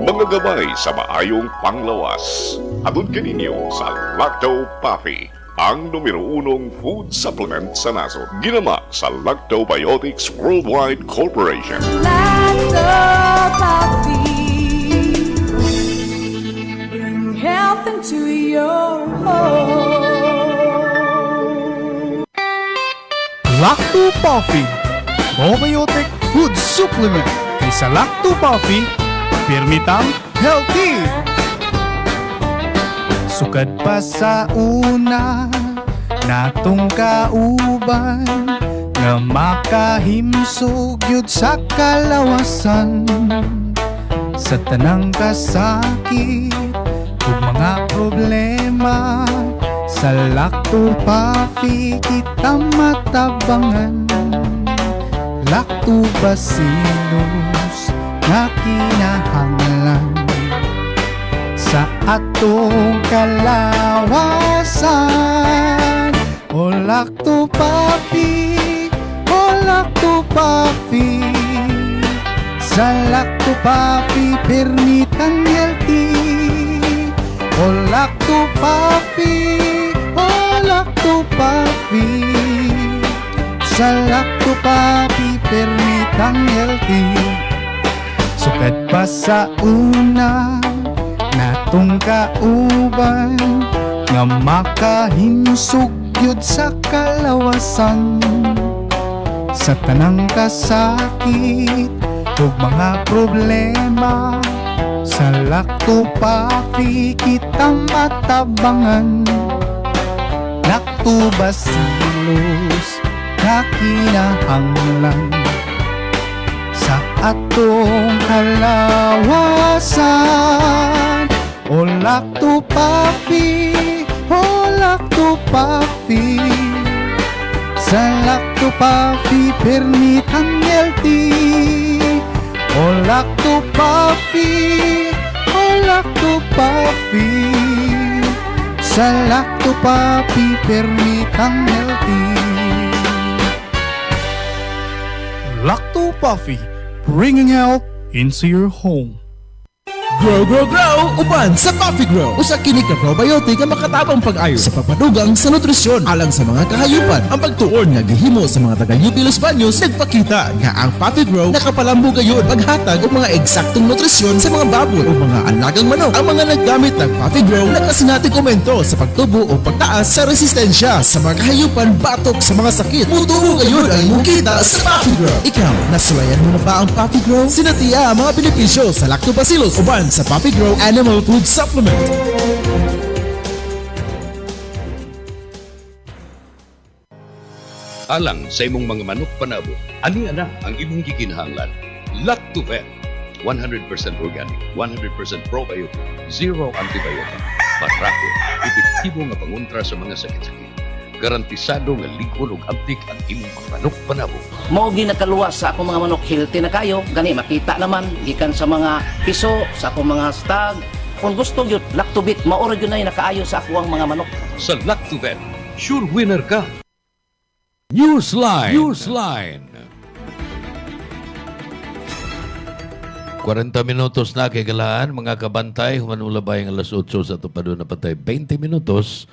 [SPEAKER 9] Mga gabay sa maayong panglawas. Atod kaninyo sa Lacto Puffy, ang numero 1 food supplement sa nasod. Ginama sa Lactobiotics Worldwide Corporation.
[SPEAKER 4] Lacto Puffy. Bring health into your home.
[SPEAKER 13] Lacto Puffy, probiotic food supplement. Kaysa Lacto Puffy, pirmitang healthy. Sukad pa sa una, natong kauban, nga makahimsog yun sa kalawasan. Sa tanang kasakit, ug mga problema, sa Lacto Puffy kita matabangan. Lactobacillus na kinahanglan sa atong kalawasan. O Lacto Puffy, o Lacto Puffy, sa Lacto Puffy permitang healthy. O Lacto Puffy, o Lacto Puffy, sa Lacto Puffy permitang healthy. Sukad pa sa una, natong kauban, nga makahimsog yun sa kalawasan. Sa tanang kasakit ug mga problema, sa Lacto Puffy kita matabangan. Lactobacillus na kinahanglan sa atong kalawasan. O Lacto Puffy, o Lacto Puffy, sa Lacto Puffy permitang healthy. O Lacto Puffy, o Lacto Puffy, sa Lacto Puffy permitang healthy. Lacto Puffy, bringing health into your home.
[SPEAKER 14] Grow, grow, grow! Uban sa Puffy Grow! Usa kini ka probiotic nga makatabang pag-ayo sa pagpadugang sa nutrisyon alang sa mga kahayupan. Ang pagtuon nga gihimo sa mga taga-UP Los Baños nagpakita nga ang Puffy Grow nakapalambo gayon paghatag og mga eksaktong nutrisyon sa mga baboy o mga alagang manok. Ang mga naggamit ng Puffy Grow nakasinati komento sa pagtubo o pagtaas sa resistensya sa mga kahayupan batok sa mga sakit. Mutubo gayon ang imong kita sa Puffy Grow. Ikaw, nasulayan mo na ba ang Puffy Grow? Sinatiya ang mga benepisyo sa Lactobacillus uban sa Puffy Grow Animal Food Supplement.
[SPEAKER 15] Alang sa imong mga manok panabo, ani ana ang imong gikinahanglan. Lactovet, 100% organic, 100% probiotic, zero antibiotic. Barako, epektibo nga pangontra sa mga sakit-sakit. Garantisado nga likod ug abdik ang imong mga manok panabo.
[SPEAKER 16] Mao gi nakaluwas sa akong mga manok, healthy na kayo. Gani makita naman gikan sa mga piso, sa akong mga stag. Kung gusto gyud Lactobit, mao ra gyud na nakaayo sa akong mga manok.
[SPEAKER 15] Sa Lactovet, sure winner ka.
[SPEAKER 3] Newsline. 40 minutos na kay galaan, mga kabantay, humanulabay ang alas 8 sa tupado na patay 20 minutos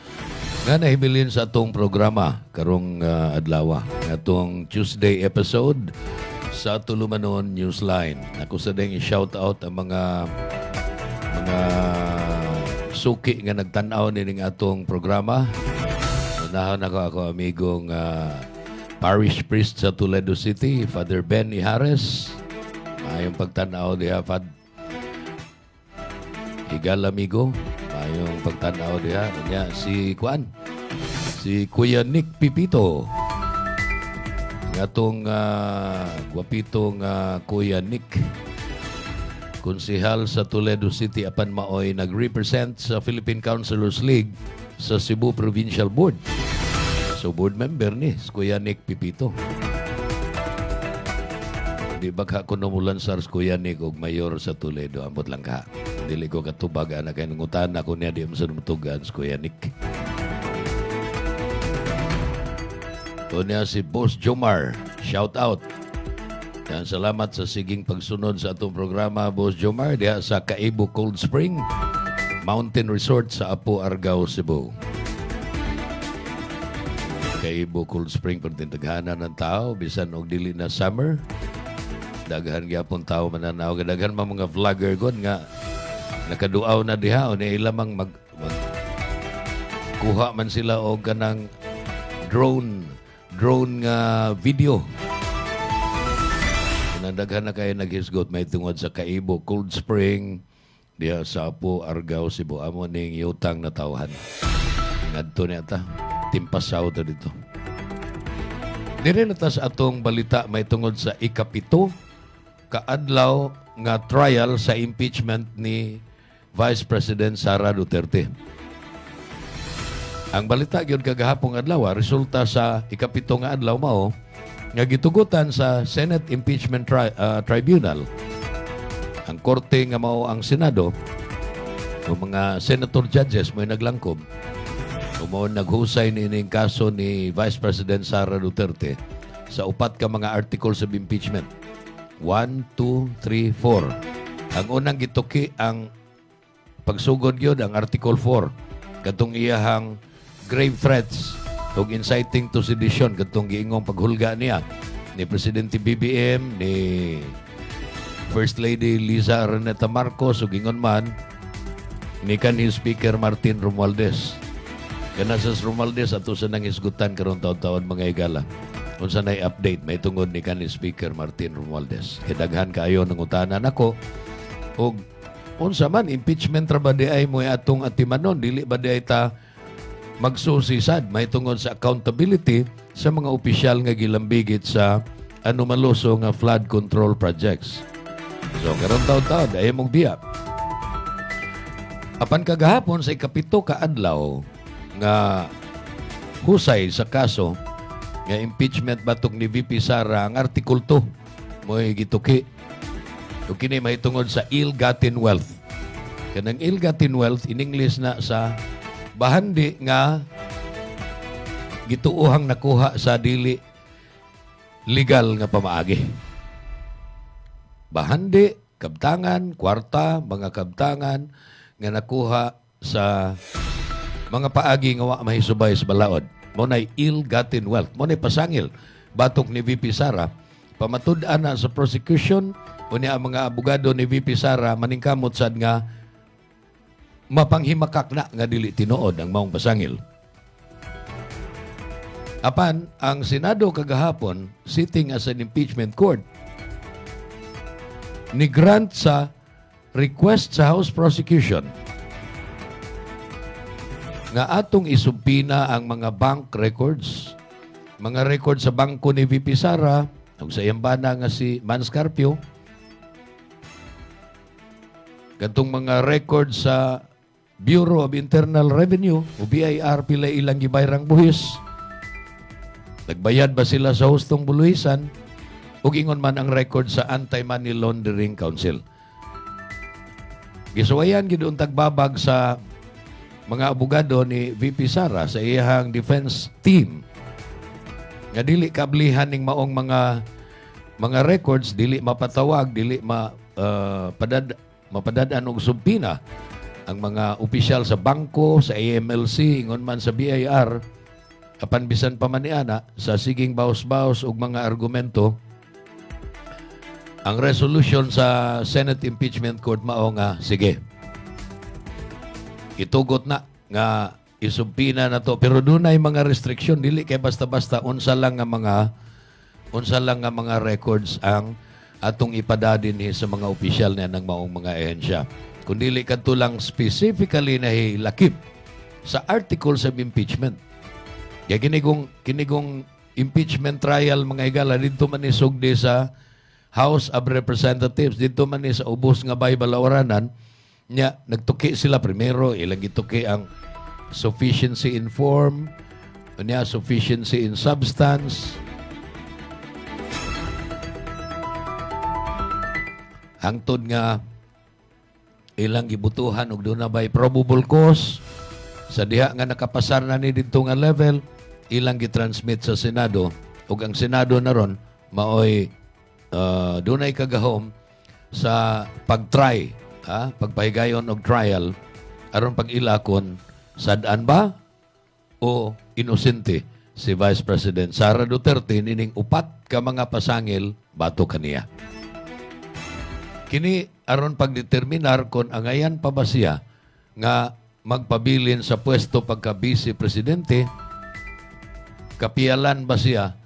[SPEAKER 3] nga nahibilin sa atong programa karong adlaw. Atong Tuesday episode sa Tulumanon Newsline. Ako sa ding i-shout out ang mga suki nga nagtan-aw nining atong programa. Unahon ako amigong parish priest sa Toledo City, Father Ben Ihares. Mayong pagtanaw diha, Fad. Higal amigo. Mayong pagtanaw diha. Kanya si Kuan. Si Kuya Nick Pipito. Ngatong gwapitong Kuya Nick. Konsehal sa Toledo City apan maoy nag-represent sa Philippine Councilors League sa Cebu Provincial Board. So board member ni Kuya Nick Pipito. Di ba ka kunumulan sa Kuya Nick og mayor sa Toledo, ambot lang ka. Dili ko katubag na kay nangutan ako niya di mo sa numutugan sa Kuya Nick. Ito niya si Boss Jomar. Shout out. Yan, salamat sa siging pagsunod sa atong programa, Boss Jomar, diha sa Kaibo Cold Spring Mountain Resort sa Apo, Argao, Cebu. Kaibo Cold Spring, pagtintaghanan ng tao, bisan og dili na summer. Daghan gyapon tao mananaw, daghan mga vlogger god nga nakaduaw na diha o ni ilamang kuha man sila og kanang drone nga video. Daghan na kayo naghisgot may tungod sa Kaibo Cold Spring diha sa Apo, Argao, Cebu. Amo ning yutang na tawhan. Ngadto niya ta, timpasaw ta dito. Dire na ta sa atong balita may tungod sa ikapito kaadlaw nga trial sa impeachment ni Vice President Sara Duterte. Ang balita gyud kagahapong adlaw resulta sa ikapito nga adlaw mao nga gitugutan sa Senate Impeachment Tribunal. Ang korte nga mao ang Senado o mga senator judges may naglangkob o mao naghusay nining kaso ni Vice President Sara Duterte sa upat ka mga articles of impeachment. 1, 2, 3, 4. Ang unang gituki ang pagsugod yun, ang Article 4. Katong iyahang grave threats ug inciting to sedition, katong giingong paghulga niya ni Presidente BBM, ni First Lady Liza Araneta Marcos ug ingon man ni kanhi Speaker Martin Romualdez. Kana sa Romualdez ato sa nang isgutan karon taon-taon mga igala. Unsa nay update may tungod ni kanhi Speaker Martin Romualdez. Kidaghan kaayo nang utanan ako og unsa man impeachment ra ba di ay mo atong atimanon, dili ba di ay ta magsusisad may tungod sa accountability sa mga opisyal nga gilambigit sa anomaluso nga flood control projects. So karon taon-taon ay mong biya. Apan kagahapon sa ikapito ka adlaw nga husay sa kaso nga impeachment batok ni VP Sara ang Article 2 mo'y gituki. O kini mahitungod sa ill-gotten wealth. Kanang ill-gotten wealth in English na sa bahandi nga gituuhang nakuha sa dili legal nga pamaagi. Bahandi, kabtangan, kwarta, mga kabtangan nga nakuha sa mga paagi nga wa mahisubay sa balaod. Mo nay ill-gotten wealth. Mo nay pasangil batok ni VP Sara. Pamatud-an na sa prosecution o niya ang mga abogado ni VP Sara maningkamot sad nga mapanghimakak na nga dili tinuod ang maong pasangil. Apan, ang Senado kagahapon, sitting as an impeachment court, ni-grant sa request sa House Prosecution nga atong isumpina ang mga bank records, mga records sa bangko ni VP Sara, ug sa iyambana nga si Manscarpio, katong mga records sa Bureau of Internal Revenue o BIR pila ilang gibayrang buhis. Nagbayad ba sila sa hustong buluhisan? Ug ingon man ang record sa Anti-Money Laundering Council. Gisuwayan gid untag babag sa mga abogado ni VP Sara sa iyahang defense team nga dili kablihan ning maong mga records, dili mapatawag, dili mapadadaan og subpina ang mga opisyal sa bangko, sa AMLC, ingon man sa BIR, apan bisan pa man niana sa siging baos-baos og mga argumento. Ang resolution sa Senate Impeachment Court mao nga sige, itugot na nga isubpina na to, pero dunay mga restriction, dili kay basta-basta unsa lang nga mga records ang atong ipadadin sa mga opisyal na ng maong mga ehensya. Kung dili kadto lang specifically na hilakip sa articles of impeachment. Kaya kinigong impeachment trial mga higala dito man isugdi sa House of Representatives, dito man sa ubos nga bay balawaranan nya nagtuki sila primero, ilang gituki ang sufficiency in form, nya sufficiency in substance. Hangtod nga ilang gibutuhan og doon na ba'y probable cause sa diha nga nakapasar na ni dito nga level, ilang gitransmit sa Senado ug ang Senado na ron maoy dunay kagahom sa pagtry, pagpahigayon og trial aron pag-ilakon sad-an ba o inosente si Vice President Sara Duterte nining upat ka mga pasangil bato kaniya. Kini aron pagdeterminar kung angayan pa ba siya nga magpabilin sa pwesto pagka Vice Presidente, kapiyalan ba siya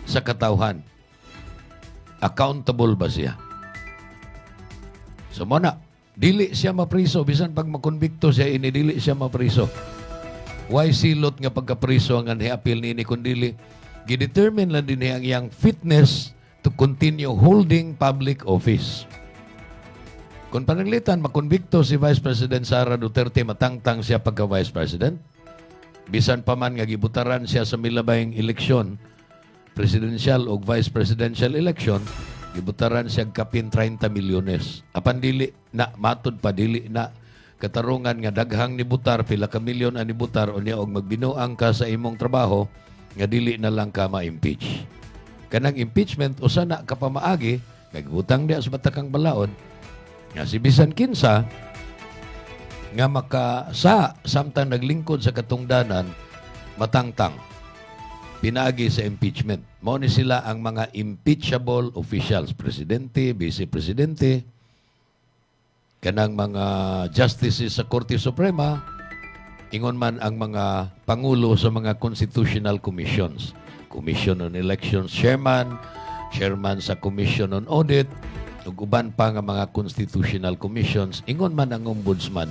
[SPEAKER 3] sa katawhan? Accountable ba siya? So muna, dili siya mapriso. Bisan pag makonbikto siya, dili siya mapriso. Why silot nga pagkapriso ang anhi-appeal ni kundili? Gidetermine lang din ang iyang fitness to continue holding public office. Kung pananglitan, makonbikto si Vice President Sara Duterte, matangtang siya pagka-Vice President. Bisan pa man nga gibutaran siya sa milabayng eleksyon, presidential o vice presidential election, gibutaran siya kapin 30 milyones. Apan dili na, matod pa, dili na katarungan nga daghang ni butar, pila ka milyon ani butar, o niya og magbinuang ka sa imong trabaho, nga dili na lang ka ma-impeach. Kanang impeachment, usa na kapamaagi, nagbutang diya sa batakang balaod, nga si bisan kinsa, nga samtang naglingkod sa katungdanan, matangtang, pinaagi sa impeachment. Mao ni sila ang mga impeachable officials, presidente, vice-presidente, kanang mga justices sa Korte Suprema, ingon man ang mga pangulo sa mga constitutional commissions. Commission on Elections Chairman, Chairman sa Commission on Audit, ug uban pa nga mga constitutional commissions, ingon man ang ombudsman,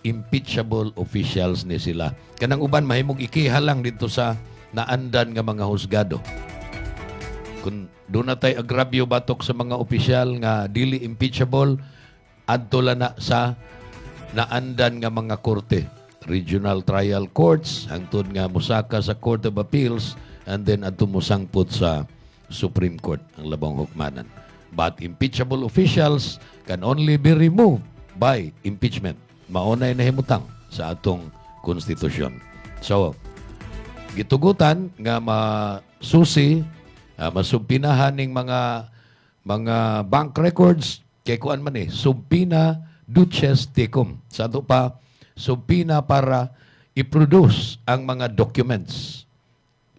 [SPEAKER 3] impeachable officials ni sila. Kanang uban mahimong ikihalang dito sa naandan nga mga husgado. Kung doon na tayo agrabyo batok sa mga opisyal nga dili impeachable, adto lang na sa naandan nga mga korte. Regional trial courts, hangtod nga musaka sa Court of Appeals, and then adto musangput sa Supreme Court, ang labang hukmanan. But impeachable officials can only be removed by impeachment. Maunay na himutang sa atong konstitusyon. So, gitugutan nga masusi, masumpinahan ning mga bank records, kay kuan man subpina duces tecum. Sa ato pa, subpina para i-produce ang mga documents.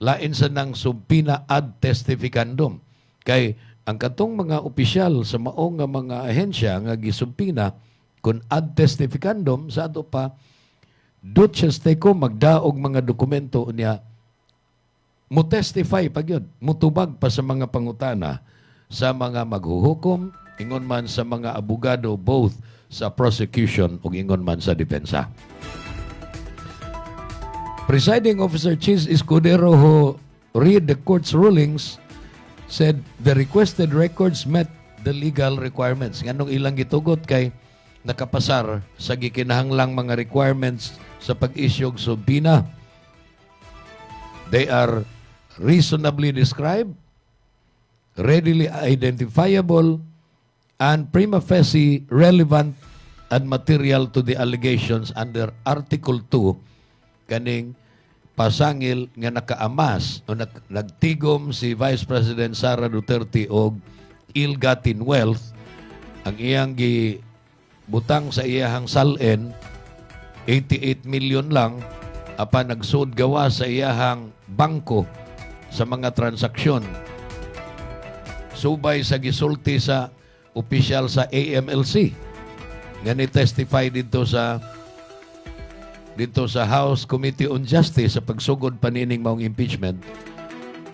[SPEAKER 3] Lain sa nang subpina ad testificandum. Kay ang katong mga opisyal sa maong nga mga ahensya nga gisubpina, kung ad testificandum, sa ato pa, duces tecum, magdaog mga dokumento niya, mo testify pag yun, mutubag pa sa mga pangutana, sa mga maghuhukom, ingon man sa mga abogado, both sa prosecution o ingon man sa depensa. Presiding Officer Chiz Escudero, who read the court's rulings, said the requested records met the legal requirements. Nganong ilang gitugot kay nakapasar sa gikinahanglang mga requirements sa pag-issue og subpoena. They are reasonably described, readily identifiable, and prima facie relevant and material to the allegations under Article 2 kaning pasangil nga nakaamas o nagtigom si Vice President Sara Duterte og ill-gotten wealth. Ang iyang butang sa iyahang salen 88 million lang apan nagsud gawa sa iyahang bangko sa mga transaksyon. Subay sa gisulti sa opisyal sa AMLC nga ni-testify dito sa House Committee on Justice sa pagsugod panining maong impeachment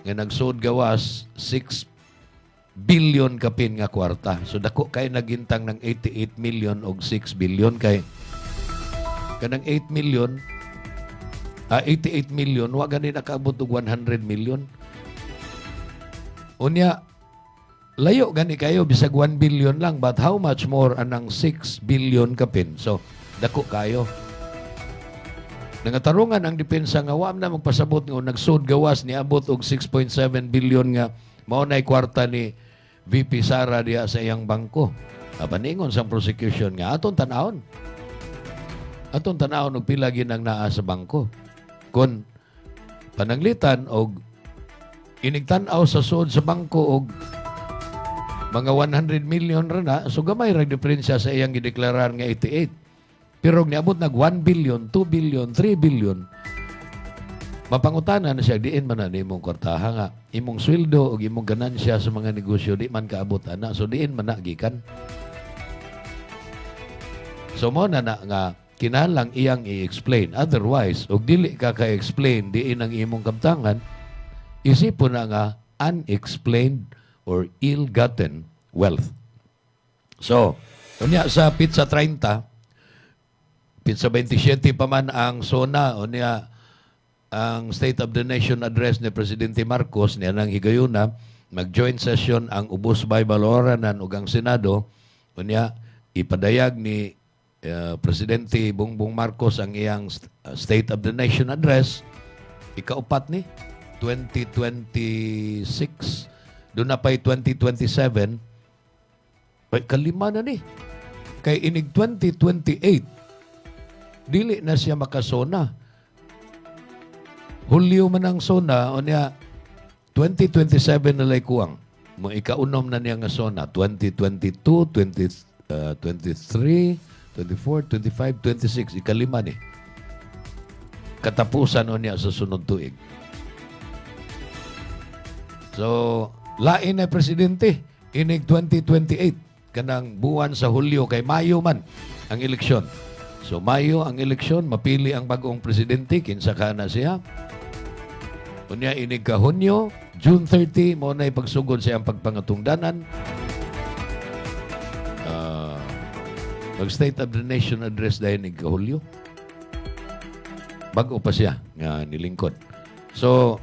[SPEAKER 3] nga nagsud gawas 6 billion kapin nga kwarta. So dako kay nagintang ng 88 million og 6 billion kay kanang 88 million wa gani nakaabot og 100 million. Unya layo gani kayo bisag 1 billion lang, but how much more anang 6 billion kapin. So dako kayo. Nangatarungan ang depensa nga wa na magpasabot nga nagsud gawas ni abot og 6.7 billion nga mao nay kwarta ni VP Sara diya sa iyang bangko. Paningon sa prosecution nga aton tanawon. Aton tanawon og pila ginang naa sa bangko. Kon pananglitan og inigtan-aw sa sud sa bangko og mga 100 million ra na, so gamay ra diferensya sa iyang gideklarar nga 88. Pero niabot nag 1 billion, 2 billion, 3 billion. Mapangutana na siya, diin man na imong kwartaha nga. Imong sweldo o imong ganansya sa mga negosyo, di man kaabot ana. So diin man na gikan. So mo na nga, kinahanglang iyang i-explain. Otherwise, og dili ka ka-explain, diin ang imong kabtangan, isipon na nga unexplained or ill-gotten wealth. So, unya sa Pizza 30, Pizza 27 pa man ang SONA, unya ang State of the Nation address ni Presidente Marcos niya nang higayuna, mag-joint session ang Ubos Bible Oranan ug ang Senado, unya ipadayag ni Presidente Bongbong Marcos ang iyang State of the Nation address, ikaupat ni 2026. Doon na pa'y 2027, ay kalima na ni. Kay inig 2028, dili na siya makasona. Hulyo man ang sona, o niya, 2027 na lay kuwang. Mo ikaunom na niya nga sona, 2022, 23, 24, 25, 26, ikalima ni. Katapusan o niya sa sunod tuig. So, lain na presidente, inig 2028, kanang buwan sa Hulyo, kay Mayo man ang eleksyon. So, Mayo ang eleksyon, mapili ang bagong presidente, kinsa ka na siya. Unya, inig ka Hunyo, June 30, mo na ipagsugod siya ang pagpangatungdanan. Mag-State of the Nation address dahil inig ka Hulyo. Bago pa siya, nga nilingkod. So,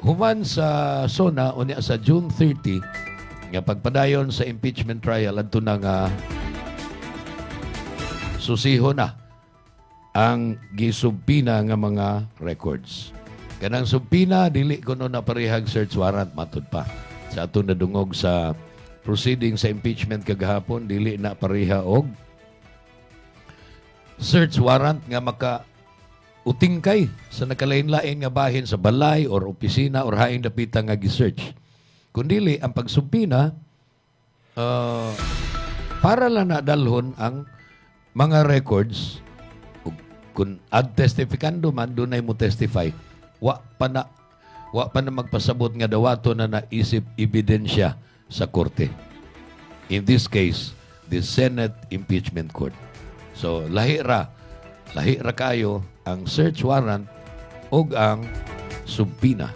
[SPEAKER 3] human sa SONA, unya sa June 30, nga pagpadayon sa impeachment trial, adto na nga susiho na ang gisubpina nga mga records. Kanang subpina, dili kuno na parehag search warrant, matud pa. Sa ato nadungog sa proceeding sa impeachment kagahapon, dili na pareha og search warrant nga maka utingkay sa nakalain-lain nga bahin sa balay or opisina or haing dapita nga gi-search. Kundili ang pagsubpina para lang na dalhon ang mga records kung ad testificando man dunay mo testify wa pa na magpasabot nga dawato na naisip ebidensya sa korte. In this case, the Senate Impeachment Court. So lahi ra kayo ang search warrant ug ang subpina.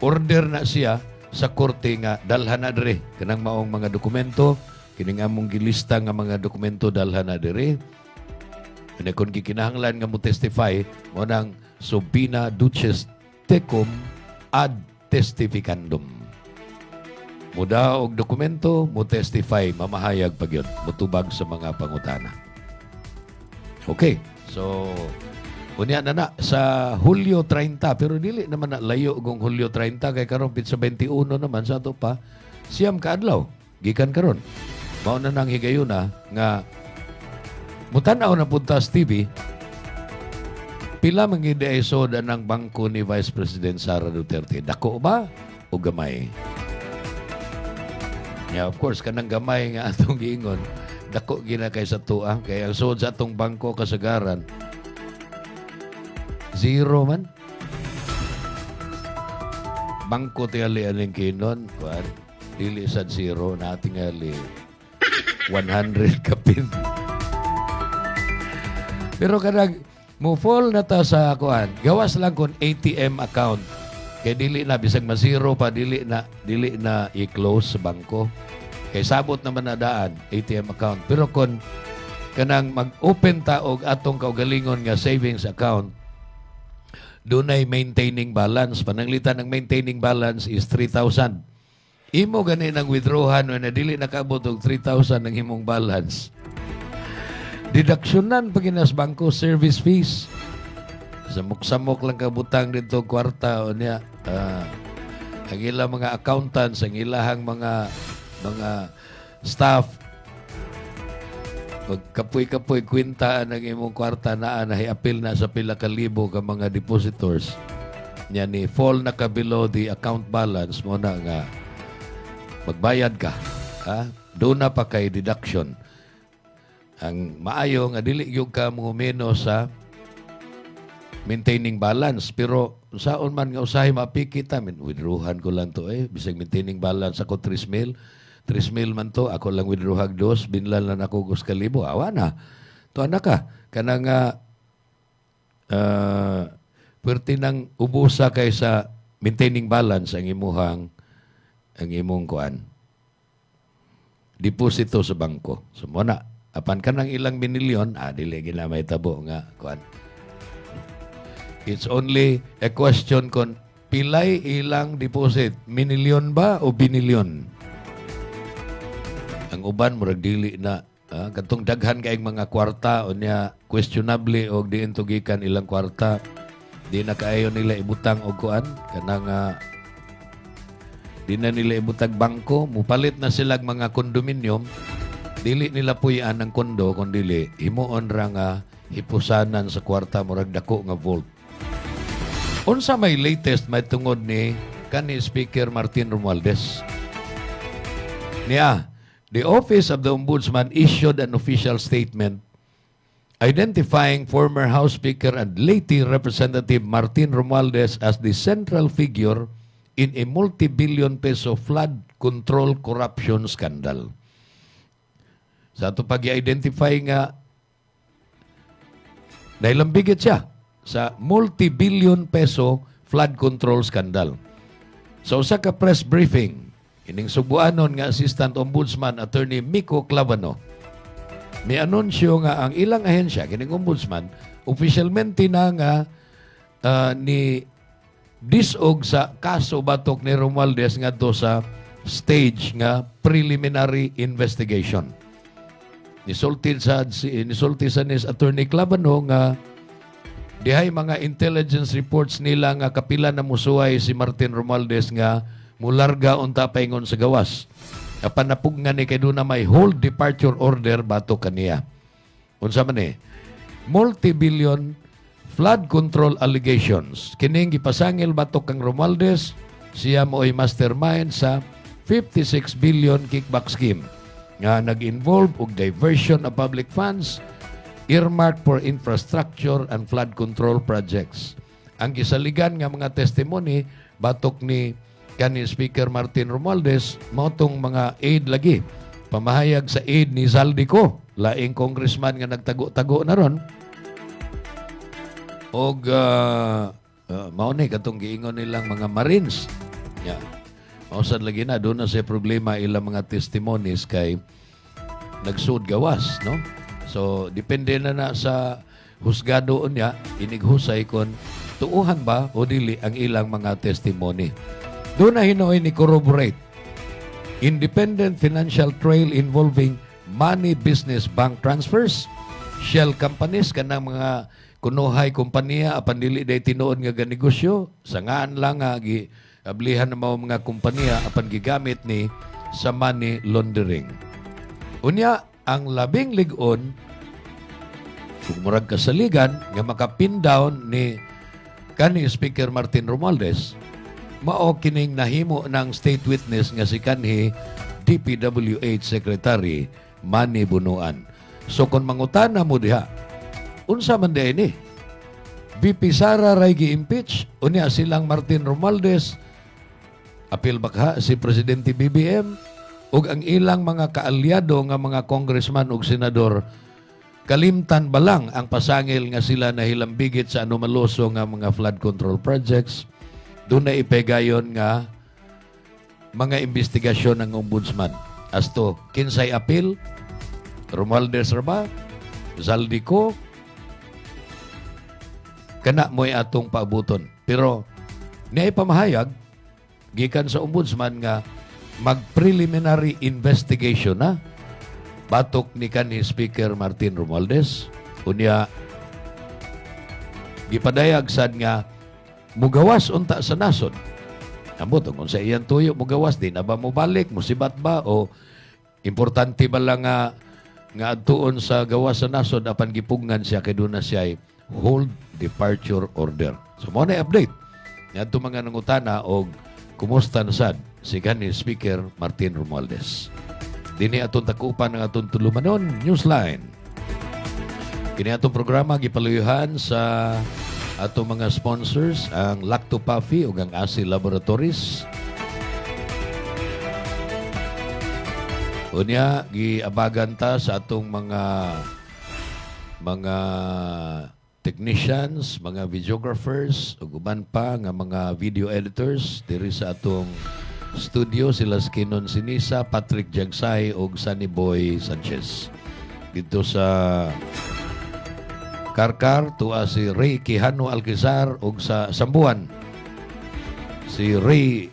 [SPEAKER 3] Order na siya sa korte nga dalhan na dire kanang maong mga dokumento, kining among gilista nga mga dokumento dalhan na dire. Kung gikinahanglan nga mo testify, mo nang subpina duces tecum ad testificandum. muda og dokumento, mo testify, mamahayag pag yun, mutubag sa mga pangutana. Okay, so unya na sa Hulyo 30, pero dili naman na layo kung Hulyo 30 kay karon pit sa 21 naman sa ato pa siyam ka adlaw gikan karon. Mao na nang higayuna nga mutanaw na punta sa TV pila man gid ay soda ng bangko ni Vice President Sara Duterte. Dako ba o gamay? Yeah, of course kanang gamay nga atong giingon dako gina kay sa tuang kay ang sod sa atong bangko kasagaran zero man. Bangko tingali aling kinon kuan dili sad zero na tingali 100 kapin. Pero kanang mo fall na ta sa kuan gawas lang kon ATM account kay dili na bisag ma-zero pa dili na i-close sa bangko. Kay sabot naman na daan, ATM account. Pero kung kanang mag-open ta og atong kaugalingon nga savings account, doon ay maintaining balance. Pananglitan ng maintaining balance is 3,000. Imo gani ng withdrawhan when dili nakabot og 3,000 ng imong balance. Deductionan pag inas bangko service fees. Samok-samok lang kabutang dito kwarta o niya. Ang ilang mga accountants, ang ilahang mga staff kapoy-kapoy kwintaan ang imong kwarta na nahiapil na sa pila ka libo ka mga depositors nya ni fall na ka below the account balance mo na nga magbayad ka doon na pa kay deduction. Ang maayo nga dili gyud ka mumeno sa maintaining balance pero saon man nga usahay mapikita withdrawhan ko lang to bisag maintaining balance ako 3,000 man to, ako lang withdrawhag 2, binlan lang ako 2,000, awa na. To anak ka, kanang pwerte nang ubusa kay sa maintaining balance ang imong kuan. Deposito sa bangko. So mo na, apan ka ng ilang binilyon, dili gina may tabo nga kuan. It's only a question kon pilay ilang deposit, minilyon ba o binilyon? Ang uban murag dili na katong daghan kaayong mga kwarta o niya questionably og diin tugikan ilang kwarta di na kaayo nila ibutang og kuan kanang di na nila ibutang bangko mupalit na silag mga kondominium dili nila puy-an ang kondo kun dili himuon ra nga hipusanan sa kwarta murag dako nga vault. Unsa may latest may tungod ni kanhi Speaker Martin Romualdez niya. The Office of the Ombudsman issued an official statement identifying former House Speaker and late Representative Martin Romualdez as the central figure in a multi-billion peso flood control corruption scandal. Sa ito pag-identify nga, dahil ang bigit siya sa multi-billion peso flood control scandal. So sa ka-press briefing, ining subuanon nga Assistant Ombudsman Attorney Miko Clavano may anunsyo nga ang ilang ahensya kining ombudsman opisyalmente na nga ni disog sa kaso batok ni Romualdez ngadto sa stage nga preliminary investigation. Nisulti sa Attorney Clavano nga dihay mga intelligence reports nila nga kapila na musuway si Martin Romualdez nga mularga unta paingon sa gawas. Apan napugnan ni kay doon na may hold departure order bato kaniya. Unsa man multi-billion flood control allegations. Kining gipasangil bato kang Romualdez, siya mo'y mastermind sa 56 billion kickback scheme nga nag-involve og diversion of public funds earmarked for infrastructure and flood control projects. Ang gisaligan nga mga testimony batok ni kanhi Speaker Martin Romualdez mautong mga aid lagi pamahayag sa aid ni Zaldico laing congressman nga nagtago-tago na ron og mao ni katong giingon nilang mga Marines mausad lagi na doon na sa problema ilang mga testimonies kay nagsud gawas no so depende na sa husgado niya inighusay kon tuuhan ba o dili ang ilang mga testimony. Doon na hinoy ni corroborate independent financial trail involving money business bank transfers, shell companies, kanang mga kunuhay kompanya apan dili day tinuod nga ganegosyo, sangaan lang nga giablihan na mga kompanya apan gigamit ni sa money laundering. Unya, ang labing lig-on kung murag kasaligan nga makapin down ni kani Speaker Martin Romualdez, mao kining nahimo ng state witness nga si kanhi DPWH Secretary Manny Bunuan. So kung mangutana mo diha, unsa man di ini? VP Sara ray gi-impeach, unya silang Martin Romualdez, apil bakha si Presidente BBM, ug ang ilang mga kaalyado nga mga congressman ug senador, kalimtan ba lang ang pasangil nga sila nahilambigit sa anomaloso nga mga flood control projects, doon na ipegayon nga mga investigasyon ng ombudsman. As to, kinsay apil, Romualdez ba, Zaldico, kana mo'y atong paabuton. Pero, naipamahayag, gikan sa ombudsman nga, mag-preliminary investigation na, batok ni kanhi Speaker Martin Romualdez. Unya, gipadayag sad nga, mugawas unta sa nasod. Ambot, kung sa iyan tuyo, mugawas, di na ba mo balik, musibat ba, o importante ba lang nga adtuon sa gawas sa nasod, apan gipungan siya, kay doon na siya ay hold departure order. So, mo na update. Nga ito mga nangutana, o kumusta na sad si kanhi Speaker Martin Romualdez. Dini atong takupan ng atong tulumanon, Newsline. Kini atong programa gipaluyuhan sa atong mga sponsors, ang Lacto Puffy ug ang ASI Laboratories. Unya, giabagan ta sa atong mga technicians, mga videographers, ug uban pa nga mga video editors diri sa atong studio, sila Skinon Sinisa, Patrick Jagsay ug Sunny Boy Sanchez. Dito sa Karkar, tuwa si Ray Quijano Alquizar ug sa Sambuan, si Ray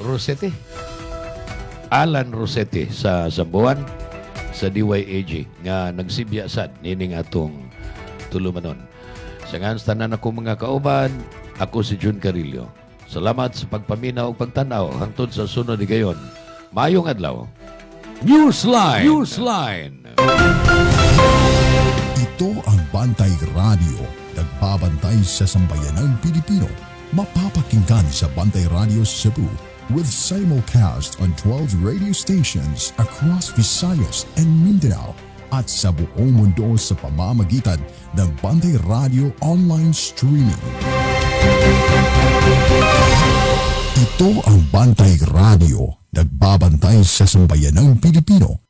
[SPEAKER 3] Rosete, Alan Rosete sa Sambuan, sa DYAG nga nagsibya sad nining atong tulumanon. Sa ngans tanan ako mga kauban, ako si Jun Carillo. Salamat sa pagpaminaw o pagtanaw hangtod sa sunod di gayon. Mayong adlaw. Newsline! Newsline!
[SPEAKER 2] Ito ang Bantay Radio, nagbabantay sa sambayanang Pilipino. Mapapakinggan sa Bantay Radio Cebu with simulcast on 12 radio stations across Visayas and Mindanao at sa buong mundo sa pamamagitan ng Bantay Radio online streaming. Ito ang Bantay Radio, nagbabantay sa sambayanang Pilipino